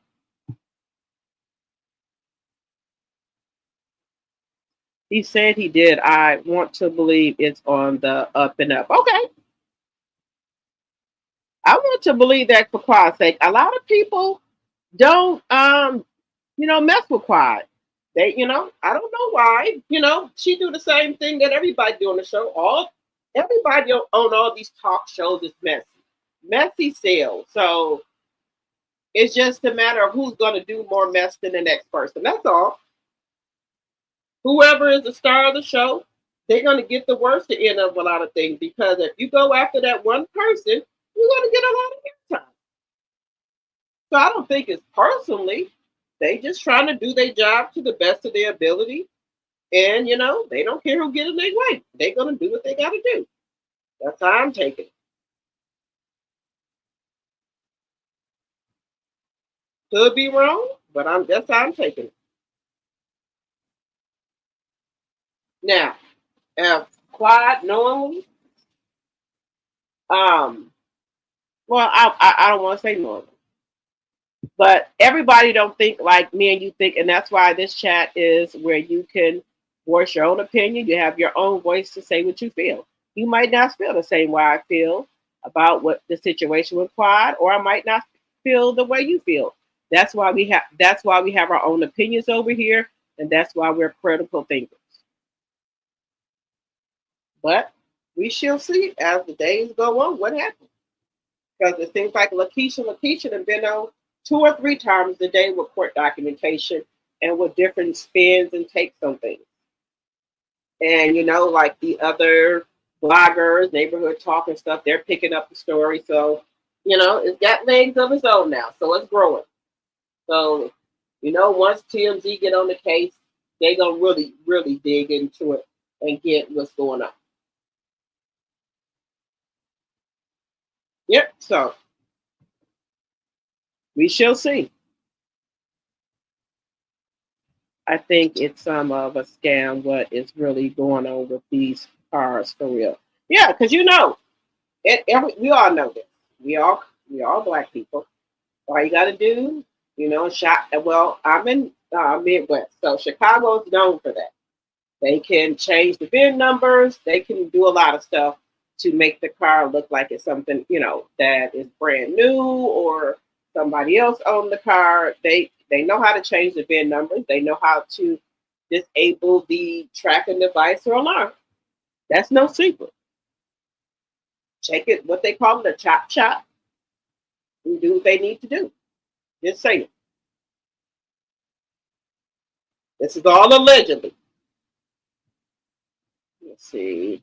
He said he did. I want to believe it's on the up and up. Okay. I want to believe that for Quad's sake. A lot of people don't mess with Quad. They, I don't know why. She do the same thing that everybody do on the show. Everybody on all these talk shows is messy. Messy sales. So it's just a matter of who's gonna do more mess than the next person. That's all. Whoever is the star of the show, they're gonna get the worst end of a lot of things, because if you go after that one person, you're gonna get a lot of airtime. So I don't think it's personally. They just trying to do their job to the best of their ability. And, they don't care who gets in their way. They're going to do what they got to do. That's how I'm taking it. Could be wrong, but that's how I'm taking it. Now, Quad normally, well, I don't want to say normal. But everybody don't think like me and you think, and that's why this chat is where you can voice your own opinion. You have your own voice to say what you feel. You might not feel the same way I feel about what the situation with Quad, or I might not feel the way you feel. That's why we have our own opinions over here, and that's why we're critical thinkers. But we shall see as the days go on what happens. Because it seems like Lakeisha has been on 2 or 3 times a day with court documentation and with different spins and takes on things. And, like the other bloggers, neighborhood talk and stuff, they're picking up the story. So, it's got legs of its own now. So it's growing. So, once TMZ get on the case, they're going to really, really dig into it and get what's going on. Yep. So we shall see. I think it's some of a scam what is really going on with these cars for real. Yeah, because we all know this. We all Black people. All you got to do, well, I'm in Midwest, so Chicago is known for that. They can change the VIN numbers. They can do a lot of stuff to make the car look like it's something, that is brand new or somebody else owned the car. They know how to change the VIN numbers. They know how to disable the tracking device or alarm. That's no secret. Check it, what they call it, a chop, and do what they need to do. Just saying. This is all allegedly. Let's see.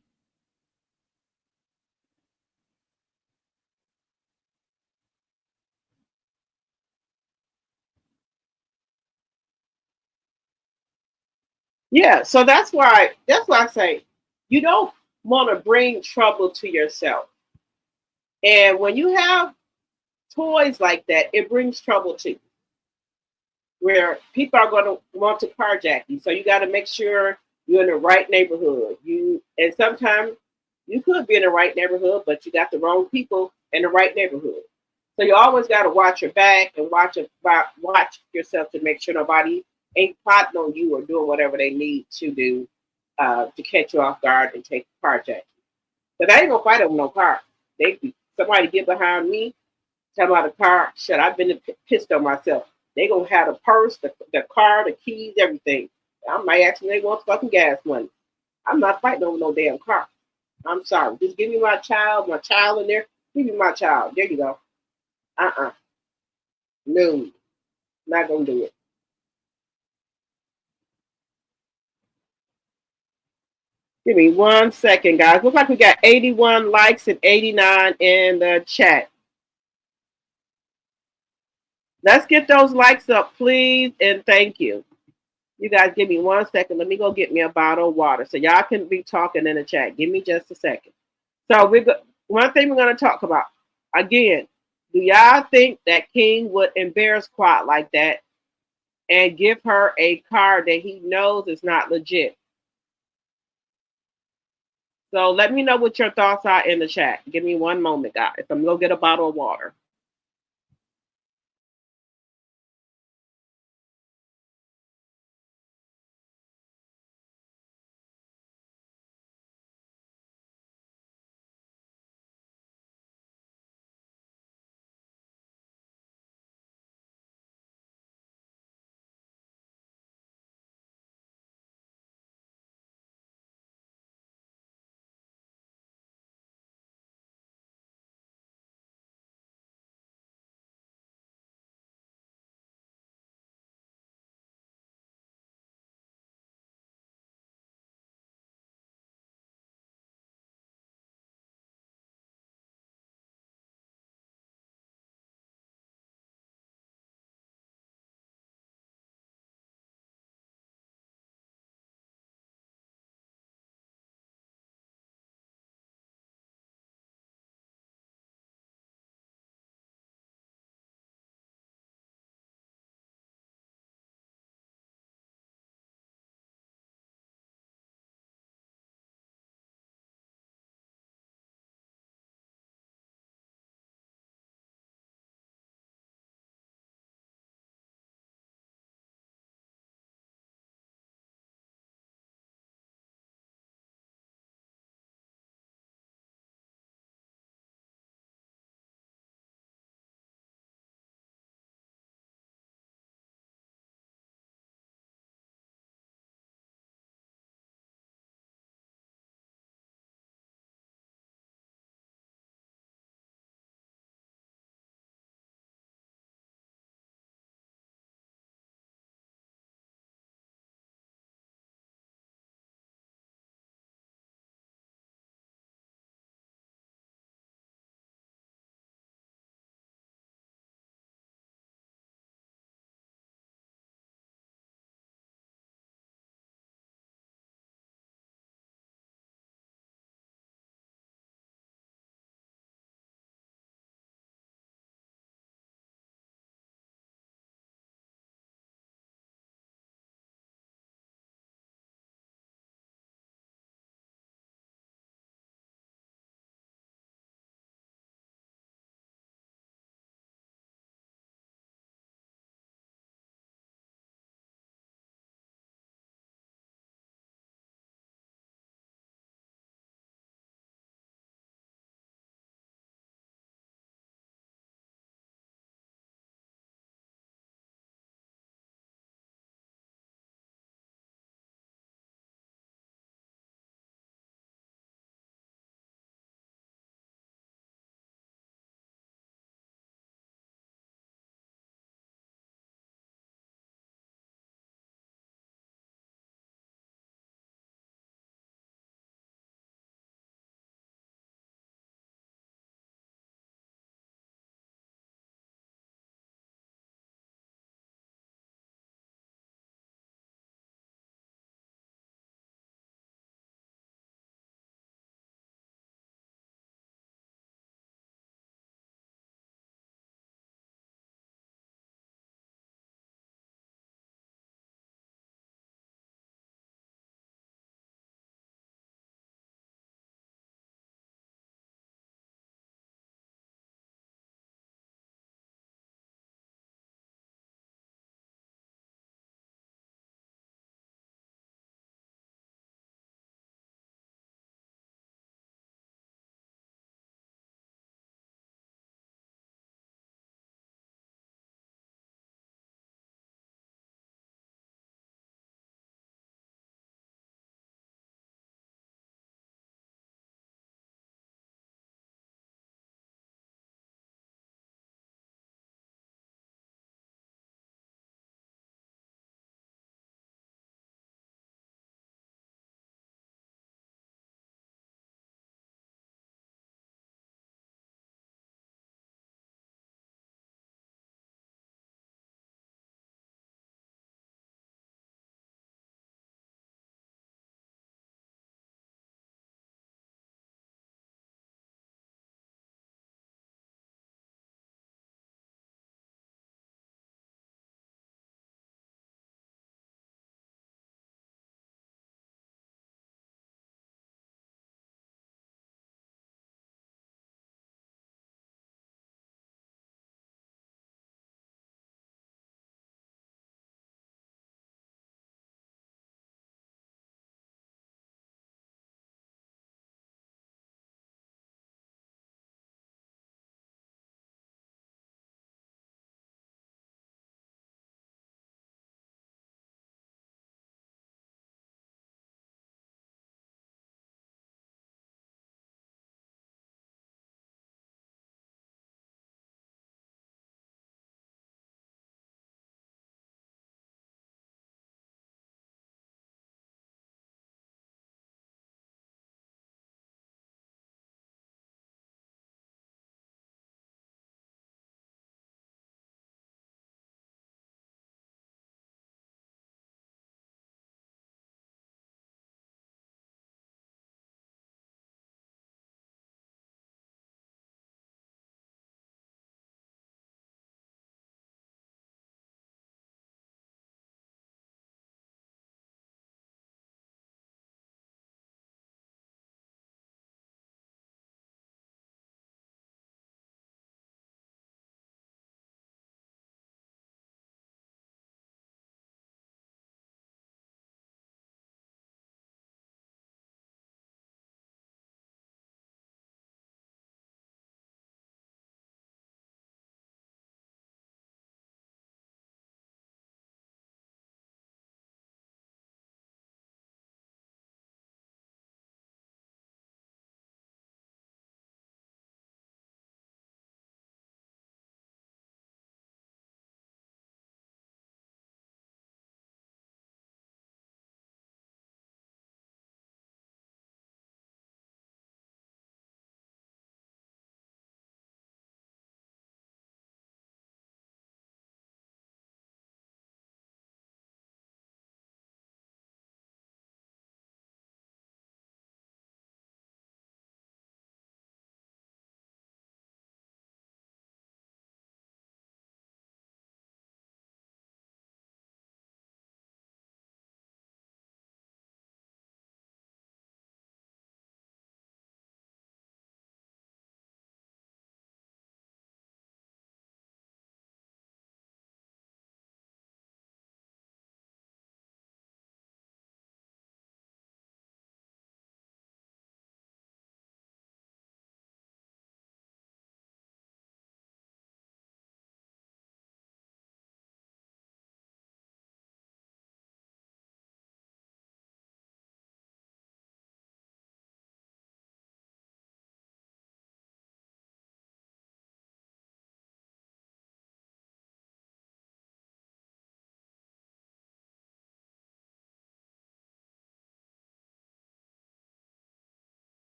Yeah, so that's why I say you don't want to bring trouble to yourself. And when you have toys like that, it brings trouble to you. Where people are going to want to carjack you. So you got to make sure you're in the right neighborhood. And sometimes you could be in the right neighborhood, but you got the wrong people in the right neighborhood. So you always got to watch your back and watch yourself to make sure nobody ain't plotting on you or doing whatever they need to do to catch you off guard and take the car jack. Because I ain't gonna fight over no car. Somebody get behind me, tell about a car. Shit, I've been pissed on myself. They gonna have the purse, the car, the keys, everything. I might ask them they want fucking gas money. I'm not fighting over no damn car. I'm sorry. Just give me my child in there. Give me my child. There you go. No, not gonna do it. Give me 1 second, guys. Looks like we got 81 likes and 89 in the chat. Let's get those likes up, please, and thank you. You guys give me 1 second. Let me go get me a bottle of water so y'all can be talking in the chat. Give me just a second. So one thing we're going to talk about. Again, do y'all think that King would embarrass Quad like that and give her a car that he knows is not legit? So let me know what your thoughts are in the chat. Give me 1 moment, guys. I'm going to get a bottle of water.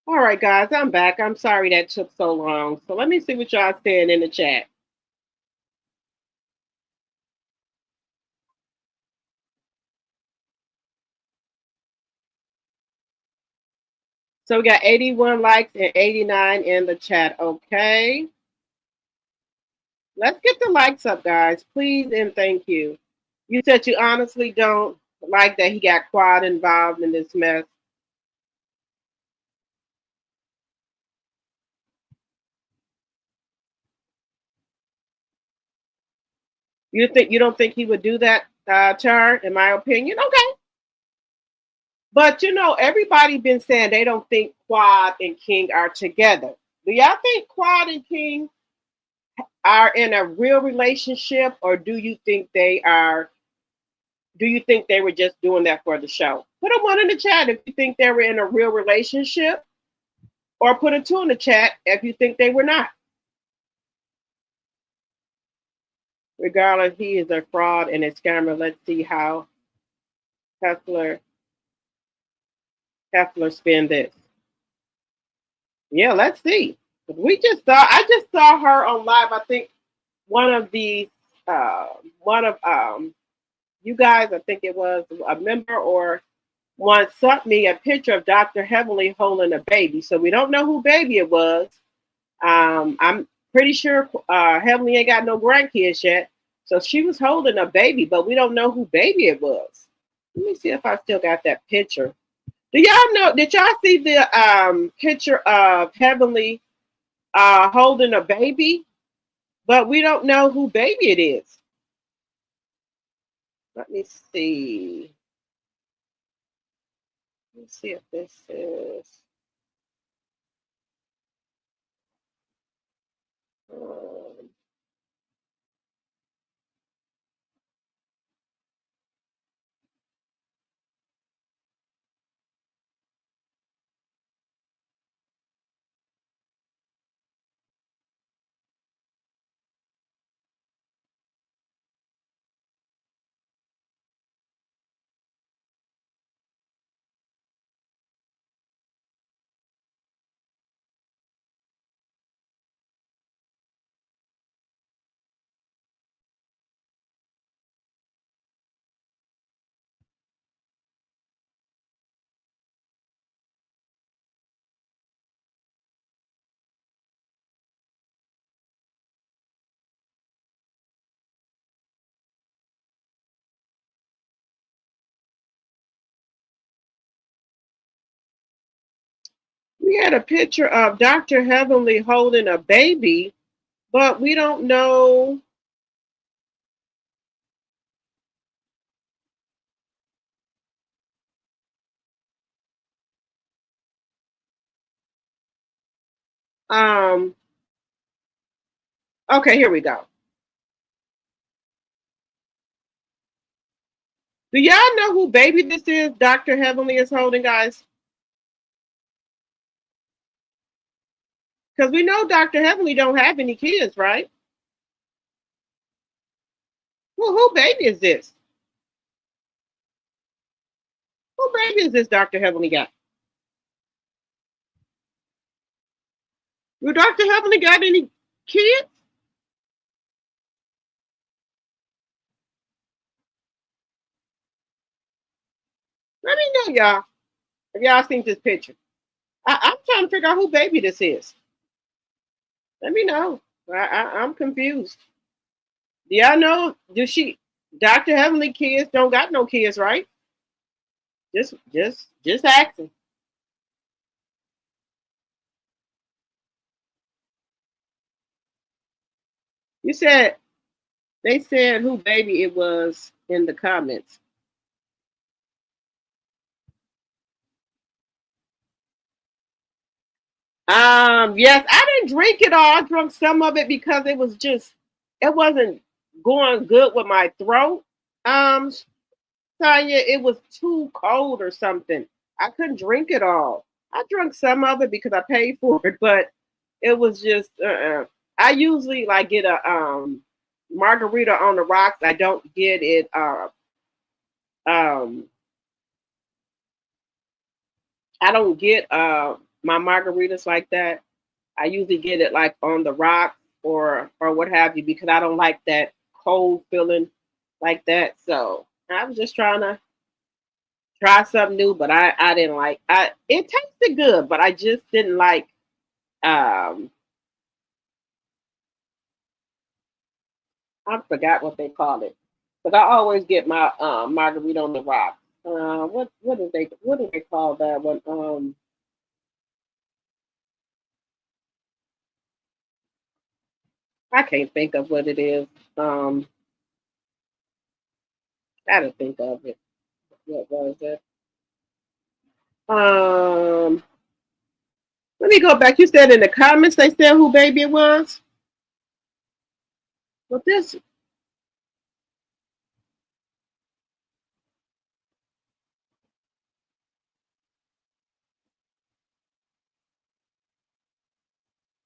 All right, guys, I'm back. I'm sorry that took so long. So let me see what y'all saying in the chat. So we got 81 likes and 89 in the chat. Okay. Let's get the likes up, guys. Please and thank you. You said you honestly don't like that he got Quad involved in this mess. You don't think he would do that, Char, in my opinion? Okay. But you know, everybody been saying they don't think Quad and King are together. Do y'all think Quad and King are in a real relationship, or do you think they are? Do you think they were just doing that for the show? Put a one in the chat if you think they were in a real relationship, or put a two in the chat if you think they were not. Regardless, he is a fraud and a scammer. Let's see how Hustler spin this. Yeah, let's see. I just saw her on live. I think one of the one of you guys, I think it was a member or one, sent me a picture of Dr. Heavenly holding a baby. So we don't know who baby it was. I'm pretty sure Heavenly ain't got no grandkids yet. So she was holding a baby, but we don't know who baby it was. Let me see if I still got that picture. Do y'all know? Did y'all see the picture of Heavenly holding a baby? But we don't know who baby it is. Let me see. Let's see if this is. Um, we had a picture of Dr. Heavenly holding a baby, but we don't know. Um, okay, here we go. Do y'all know who baby this is? Dr. Heavenly is holding, guys. Because we know Dr. Heavenly don't have any kids, right? Well, who baby is this? Who baby is this Dr. Heavenly got? Well, Dr. Heavenly got any kids? Let me know, y'all. If y'all seen this picture. I'm trying to figure out who baby this is. Let me know. I'm confused. Do y'all know? Dr. Heavenly kids don't got no kids, right? Just asking. You said they said who baby it was in the comments. Yes, I didn't drink it all. I drank some of it because it wasn't going good with my throat. Tanya, it was too cold or something. I couldn't drink it all. I drank some of it because I paid for it, but it was just I usually like get a margarita on the rocks. I don't get it um I don't get my margaritas like that, I usually get it like on the rocks or what have you because I don't like that cold feeling like that. So I was just trying to try something new, but I didn't like. I it tasted good, but I just didn't like. Um, I forgot what they call it, but I always get my margarita on the rocks. What do they call that one? I can't think of what it is. Um, Gotta think of it. What was it? Um, Let me go back. You said in the comments they said who baby it was. Well, this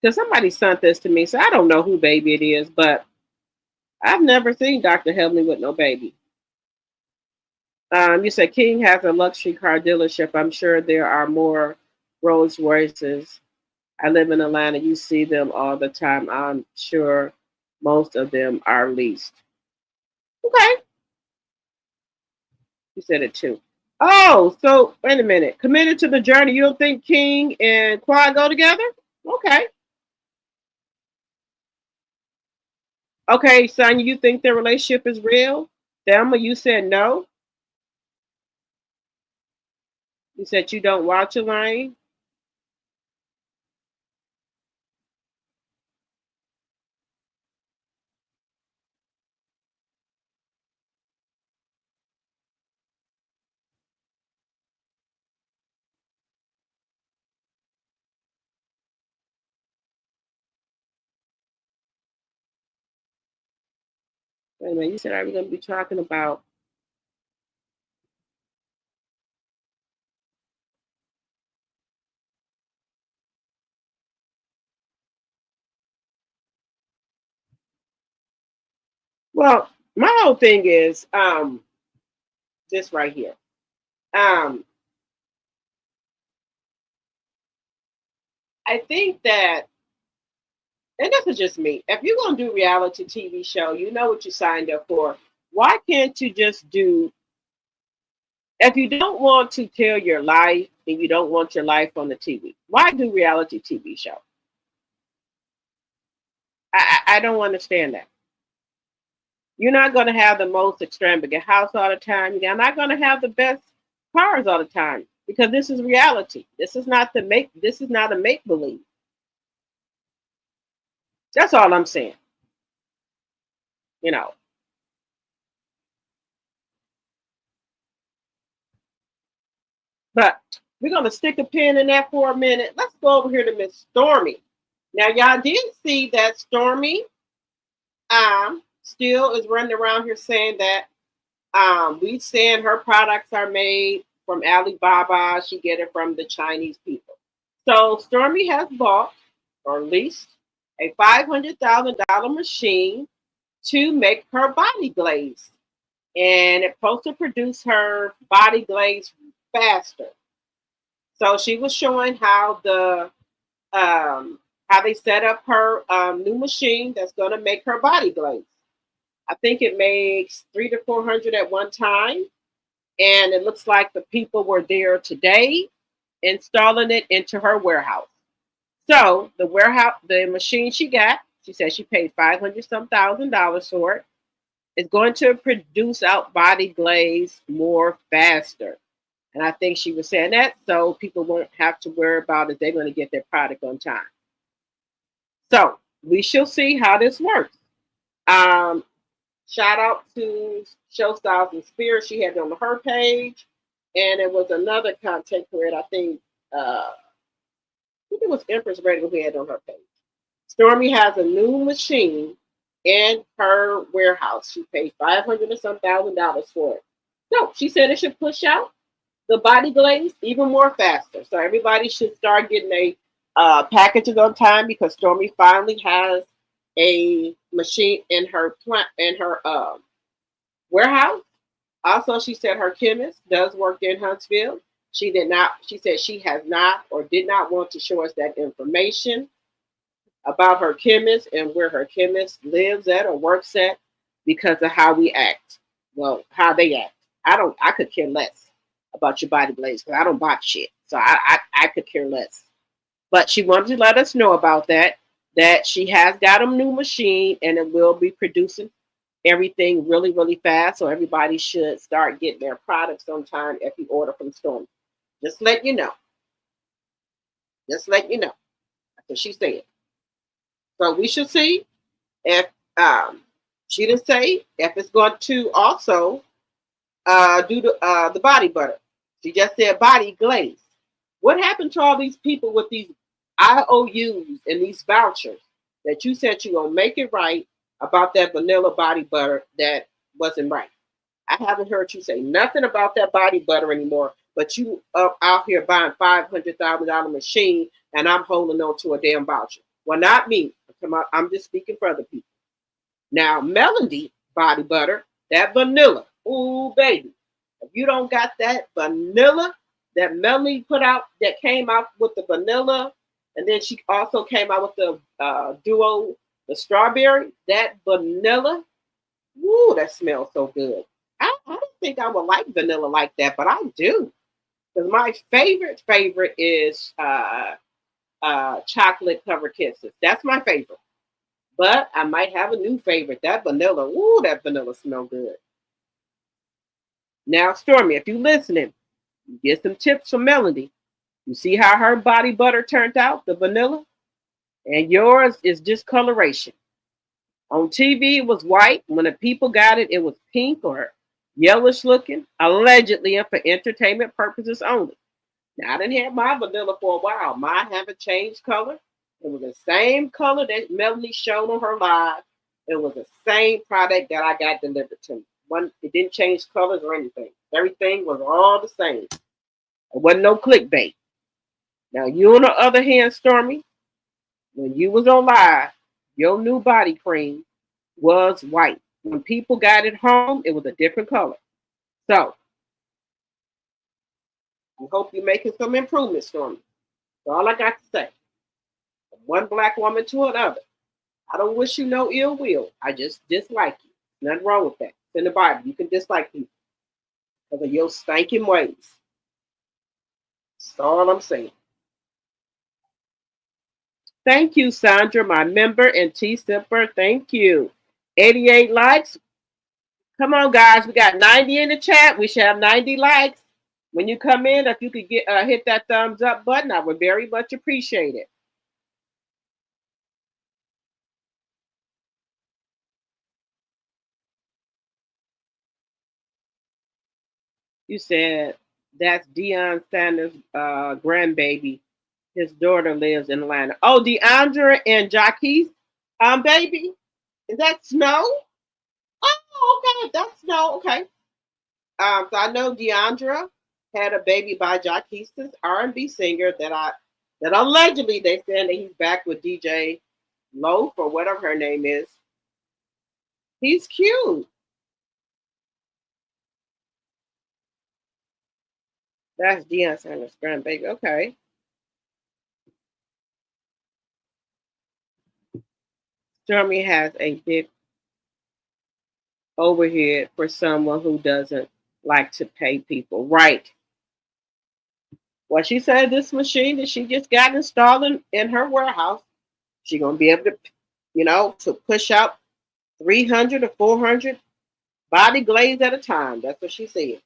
because somebody sent this to me, so I don't know who baby it is, but I've never seen Dr. Heavenly with no baby. You said King has a luxury car dealership. I'm sure there are more Rolls Royces. I live in Atlanta. You see them all the time. I'm sure most of them are leased. Okay, you said it too. Oh, so wait a minute. Committed to the journey. You don't think King and Quad go together? Okay. Okay, son, you think their relationship is real? Thelma, you said no. You said you don't watch Elaine. Wait a minute, you said I was going to be talking about. Well, my whole thing is this right here. Um, I think that, and this is just me. If you're going to do reality TV show, you know what you signed up for. Why can't you just do? If you don't want to tell your life and you don't want your life on the TV, why do reality TV show? I don't understand that. You're not going to have the most extravagant house all the time. You're not going to have the best cars all the time because this is reality. This is not the make. This is not a make believe. That's all I'm saying. You know. But we're going to stick a pin in that for a minute. Let's go over here to Miss Stormy. Now, y'all did see that Stormy still is running around here saying that we saying her products are made from Alibaba. She get it from the Chinese people. So Stormy has bought or leased a $500,000 machine to make her body glaze, and it's supposed to produce her body glaze faster. So she was showing how they set up her new machine that's going to make her body glaze. I think it makes 300 to 400 at one time, and it looks like the people were there today installing it into her warehouse. So the machine she got, she said she paid 500 some $1,000 for it. It's going to produce out body glaze more faster. And I think she was saying that so people won't have to worry about if they're going to get their product on time. So we shall see how this works. Um, Shout out to Show Styles and Spirit. She had it on her page. And it was another content creator, I think it was Empress Radio who had it on her page. Stormy has a new machine in her warehouse. She paid 500 or some $1,000 for it. So she said it should push out the body glaze even more faster. So everybody should start getting a packages on time because Stormy finally has a machine in her plant in her warehouse. Also, she said her chemist does work in Huntsville. She did not. She said she has not or did not want to show us that information about her chemist and where her chemist lives at or works at because of how we act. Well, how they act. I could care less about your body blades because I don't box shit. So I could care less. But she wanted to let us know about that she has got a new machine and it will be producing everything really, really fast. So everybody should start getting their products on time if you order from Storm. Just let you know. Just let you know. That's what she said. So we should see if she didn't say if it's going to also do the body butter. She just said body glaze. What happened to all these people with these IOUs and these vouchers that you said you're gonna make it right about that vanilla body butter that wasn't right? I haven't heard you say nothing about that body butter anymore. But you up out here buying $500,000 machine, and I'm holding on to a damn voucher. Well, not me. I'm just speaking for other people. Now, Melody body butter, that vanilla. Ooh, baby. If you don't got that vanilla that Melody put out, that came out with the vanilla, and then she also came out with the duo, the strawberry, that vanilla. Ooh, that smells so good. I don't think I would like vanilla like that, but I do. Because my favorite is chocolate covered kisses. That's my favorite. But I might have a new favorite. That vanilla. Ooh, that vanilla smells good. Now, Stormy, if you're listening, you get some tips from Melody. You see how her body butter turned out, the vanilla? And yours is discoloration. On TV, it was white. When the people got it, it was pink or yellowish looking, allegedly and for entertainment purposes only. Now, I didn't have my vanilla for a while. Mine haven't changed color. It was the same color that Melanie showed on her live. It was the same product that I got delivered to me. It didn't change colors or anything. Everything was all the same. It wasn't no clickbait. Now, you on the other hand, Stormy, when you was on live, your new body cream was white. When people got it home, it was a different color. So, I hope you're making some improvements, Stormy. That's all I got to say. From one black woman to another. I don't wish you no ill will. I just dislike you. Nothing wrong with that. It's in the Bible. You can dislike people because of your stinking ways. That's all I'm saying. Thank you, Sandra, my member, and T Sipper. Thank you. 88 likes. Come on, guys. We got 90 in the chat. We should have 90 likes. When you come in, if you could get hit that thumbs up button, I would very much appreciate it. You said that's Deion Sanders' grandbaby. His daughter lives in Atlanta. Oh, DeAndre and Jaquez, baby, is that Snow? Oh, okay, that's Snow. Okay. So I know Deandra had a baby by Jaquez's R&B singer that allegedly they said that he's back with DJ Loaf or whatever her name is. He's cute. That's Deion Sanders' grandbaby. Okay. Stormy has a big overhead for someone who doesn't like to pay people. Right. Well, she said this machine that she just got installed in her warehouse, she's going to be able to, to push out 300 or 400 body glaze at a time. That's what she said.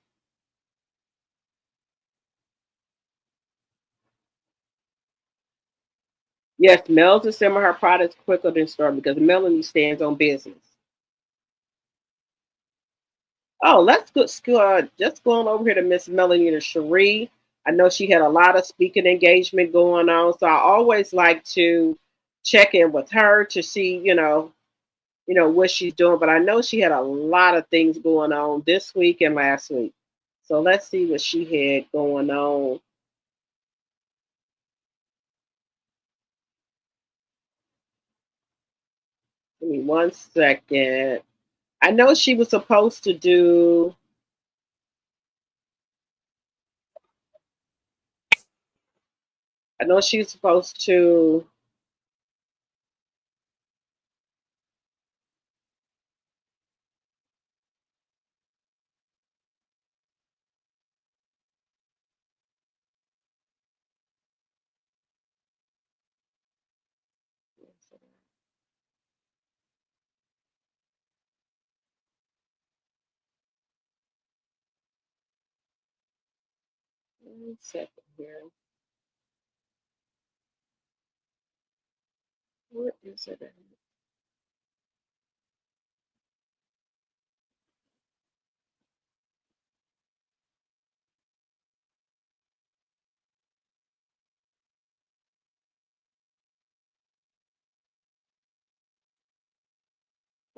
Yes, Mel's to send her products quicker than Storm because Melanie stands on business. Oh, let's go. Just going over here to Miss Melanie to SHARI. I know she had a lot of speaking engagement going on, so I always like to check in with her to see, what she's doing. But I know she had a lot of things going on this week and last week. So let's see what she had going on. Give me 1 second. I know she was supposed to do. I know she's supposed to. One second here. Where is it at?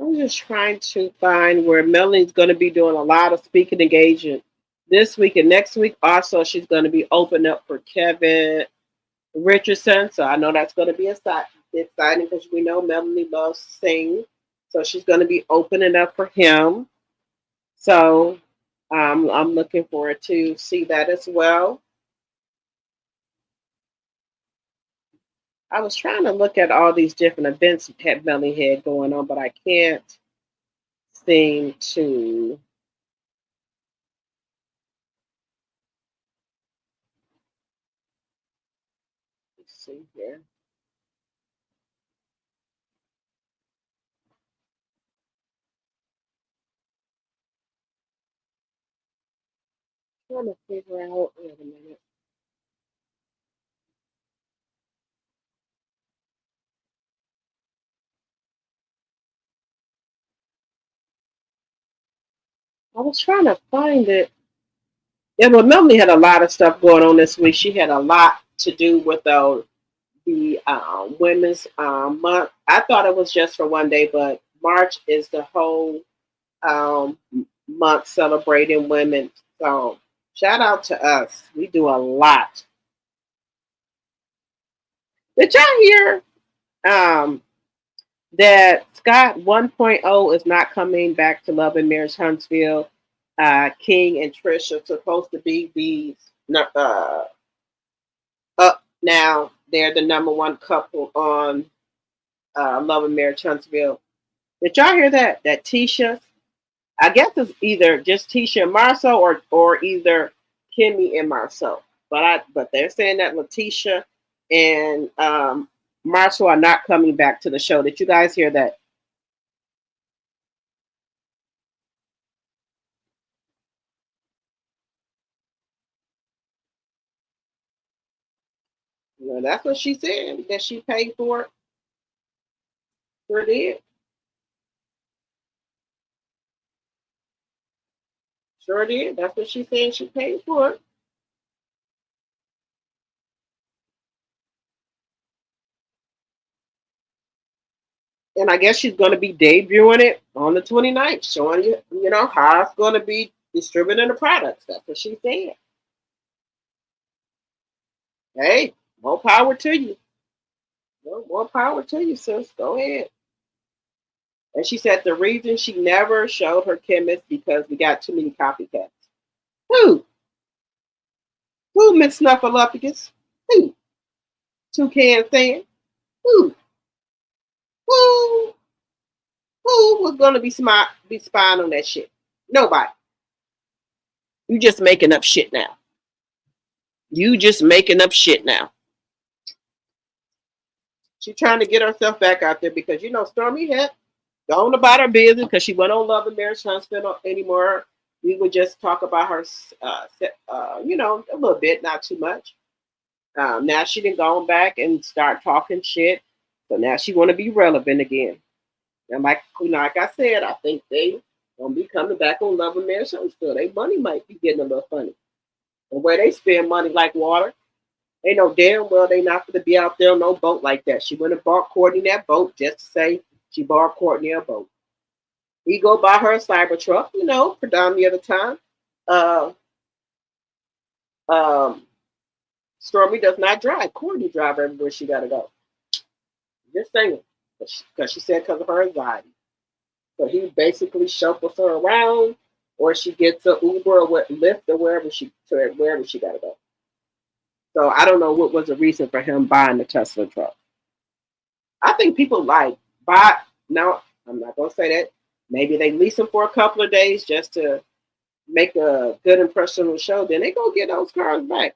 I'm just trying to find where Melanie's going to be doing a lot of speaking engagement this week and next week. Also, she's going to be open up for Kevin Richardson. So I know that's going to be exciting because we know Melanie loves to sing. So she's going to be opening up for him. So I'm looking forward to see that as well. I was trying to look at all these different events that Melanie had going on, but I can't seem to. Let's see here. Trying to figure out. Wait a minute. I was trying to find it. Yeah, well, Melanie had a lot of stuff going on this week. She had a lot to do with the Women's Month. I thought it was just for one day, but March is the whole um, month celebrating women. So shout out to us. We do a lot. Did y'all hear um, that Scott 1.0 is not coming back to Love and Marriage Huntsville? King and Trish are supposed to be these up now. They're the number one couple on Love and Marriage Huntsville. Did y'all hear that? That Tisha, I guess it's either just Tisha and Marcel or either Kimmy and Marcel. But they're saying that Letitia and Marcel are not coming back to the show. Did you guys hear that? Well, that's what she said. That she paid for it. Sure did. Sure did. That's what she said. She paid for it. And I guess she's going to be debuting it on the 29th, showing you how it's going to be distributing the products. That's what she said. Hey, more power to you. More power to you, sis. Go ahead. And she said the reason she never showed her chemist because we got too many copycats. Who? Who, Miss Snuffleupagus? Who? Toucan saying? Who? Who? Who was going to be spying on that shit? Nobody. You just making up shit now. You just making up shit now. She's trying to get herself back out there because Stormy had gone about her business because she went on Love and Marriage Huntsville anymore. We would just talk about her, a little bit, not too much. Now she done gone back and start talking shit, so now she want to be relevant again. And like I said, I think they gonna be coming back on Love and Marriage Huntsville. They money might be getting a little funny. The way they spend money like water. They know damn well they not going to be out there on no boat like that. She went and bought Courtney that boat just to say she bought Courtney a boat. He go buy her a cyber truck, predominantly of the time. Uh, um, Stormy does not drive. Courtney drive everywhere she got to go. Just saying. Because she said because of her anxiety. So he basically shuffles her around or she gets an Uber or Lyft or wherever she got to go. So I don't know what was the reason for him buying the Tesla truck. I think people like buy. No, I'm not gonna say that. Maybe they lease them for a couple of days just to make a good impression on the show. Then they go get those cars back.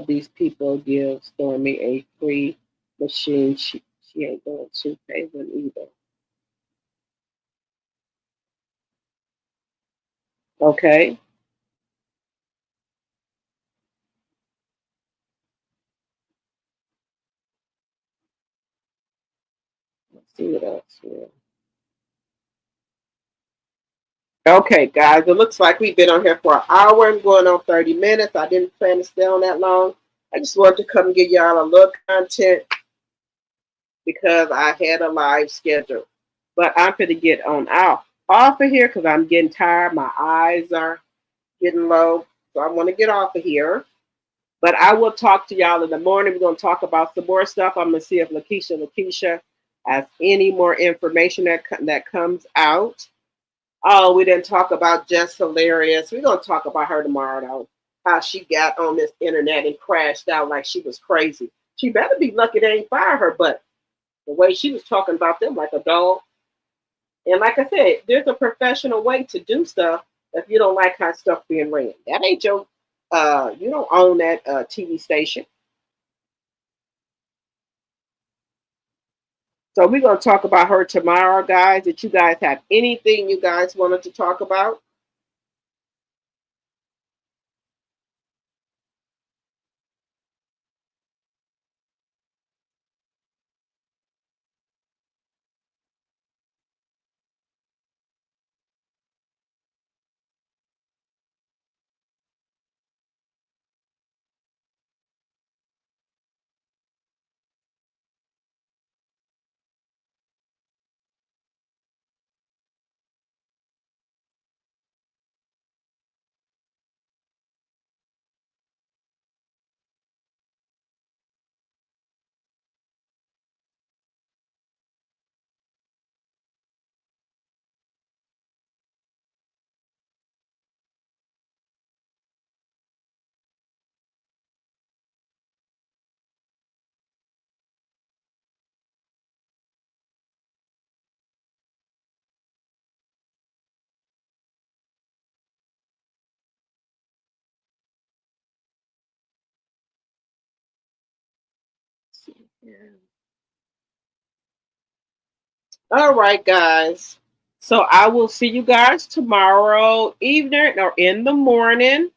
These people give Stormy a free machine. She ain't going to pay them either. Okay. Let's see what else here. Okay, guys, it looks like we've been on here for an hour and going on 30 minutes. I didn't plan to stay on that long. I just wanted to come and give y'all a little content because I had a live schedule. But I'm going to get on off of here because I'm getting tired. My eyes are getting low. So I want to get off of here. But I will talk to y'all in the morning. We're going to talk about some more stuff. I'm going to see if Lakeisha has any more information that comes out. Oh, we didn't talk about Jess Hilarious. We're going to talk about her tomorrow, though. How she got on this internet and crashed out like she was crazy. She better be lucky they ain't fire her, but the way she was talking about them like a dog. And like I said, there's a professional way to do stuff if you don't like how stuff being ran. That ain't your, you don't own that TV station. So we're going to talk about her tomorrow, guys. Did you guys have anything you guys wanted to talk about? All right, guys. So I will see you guys tomorrow evening or in the morning.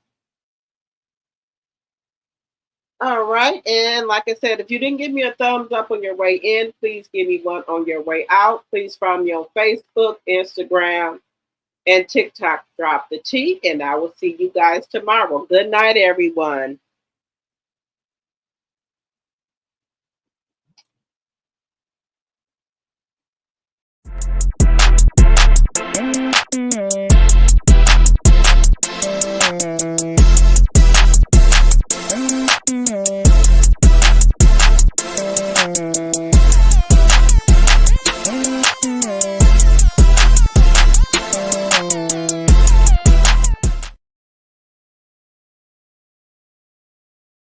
All right. And like I said, if you didn't give me a thumbs up on your way in, please give me one on your way out. Please follow me on Facebook, Instagram, and TikTok. Drop the T, and I will see you guys tomorrow. Good night, everyone.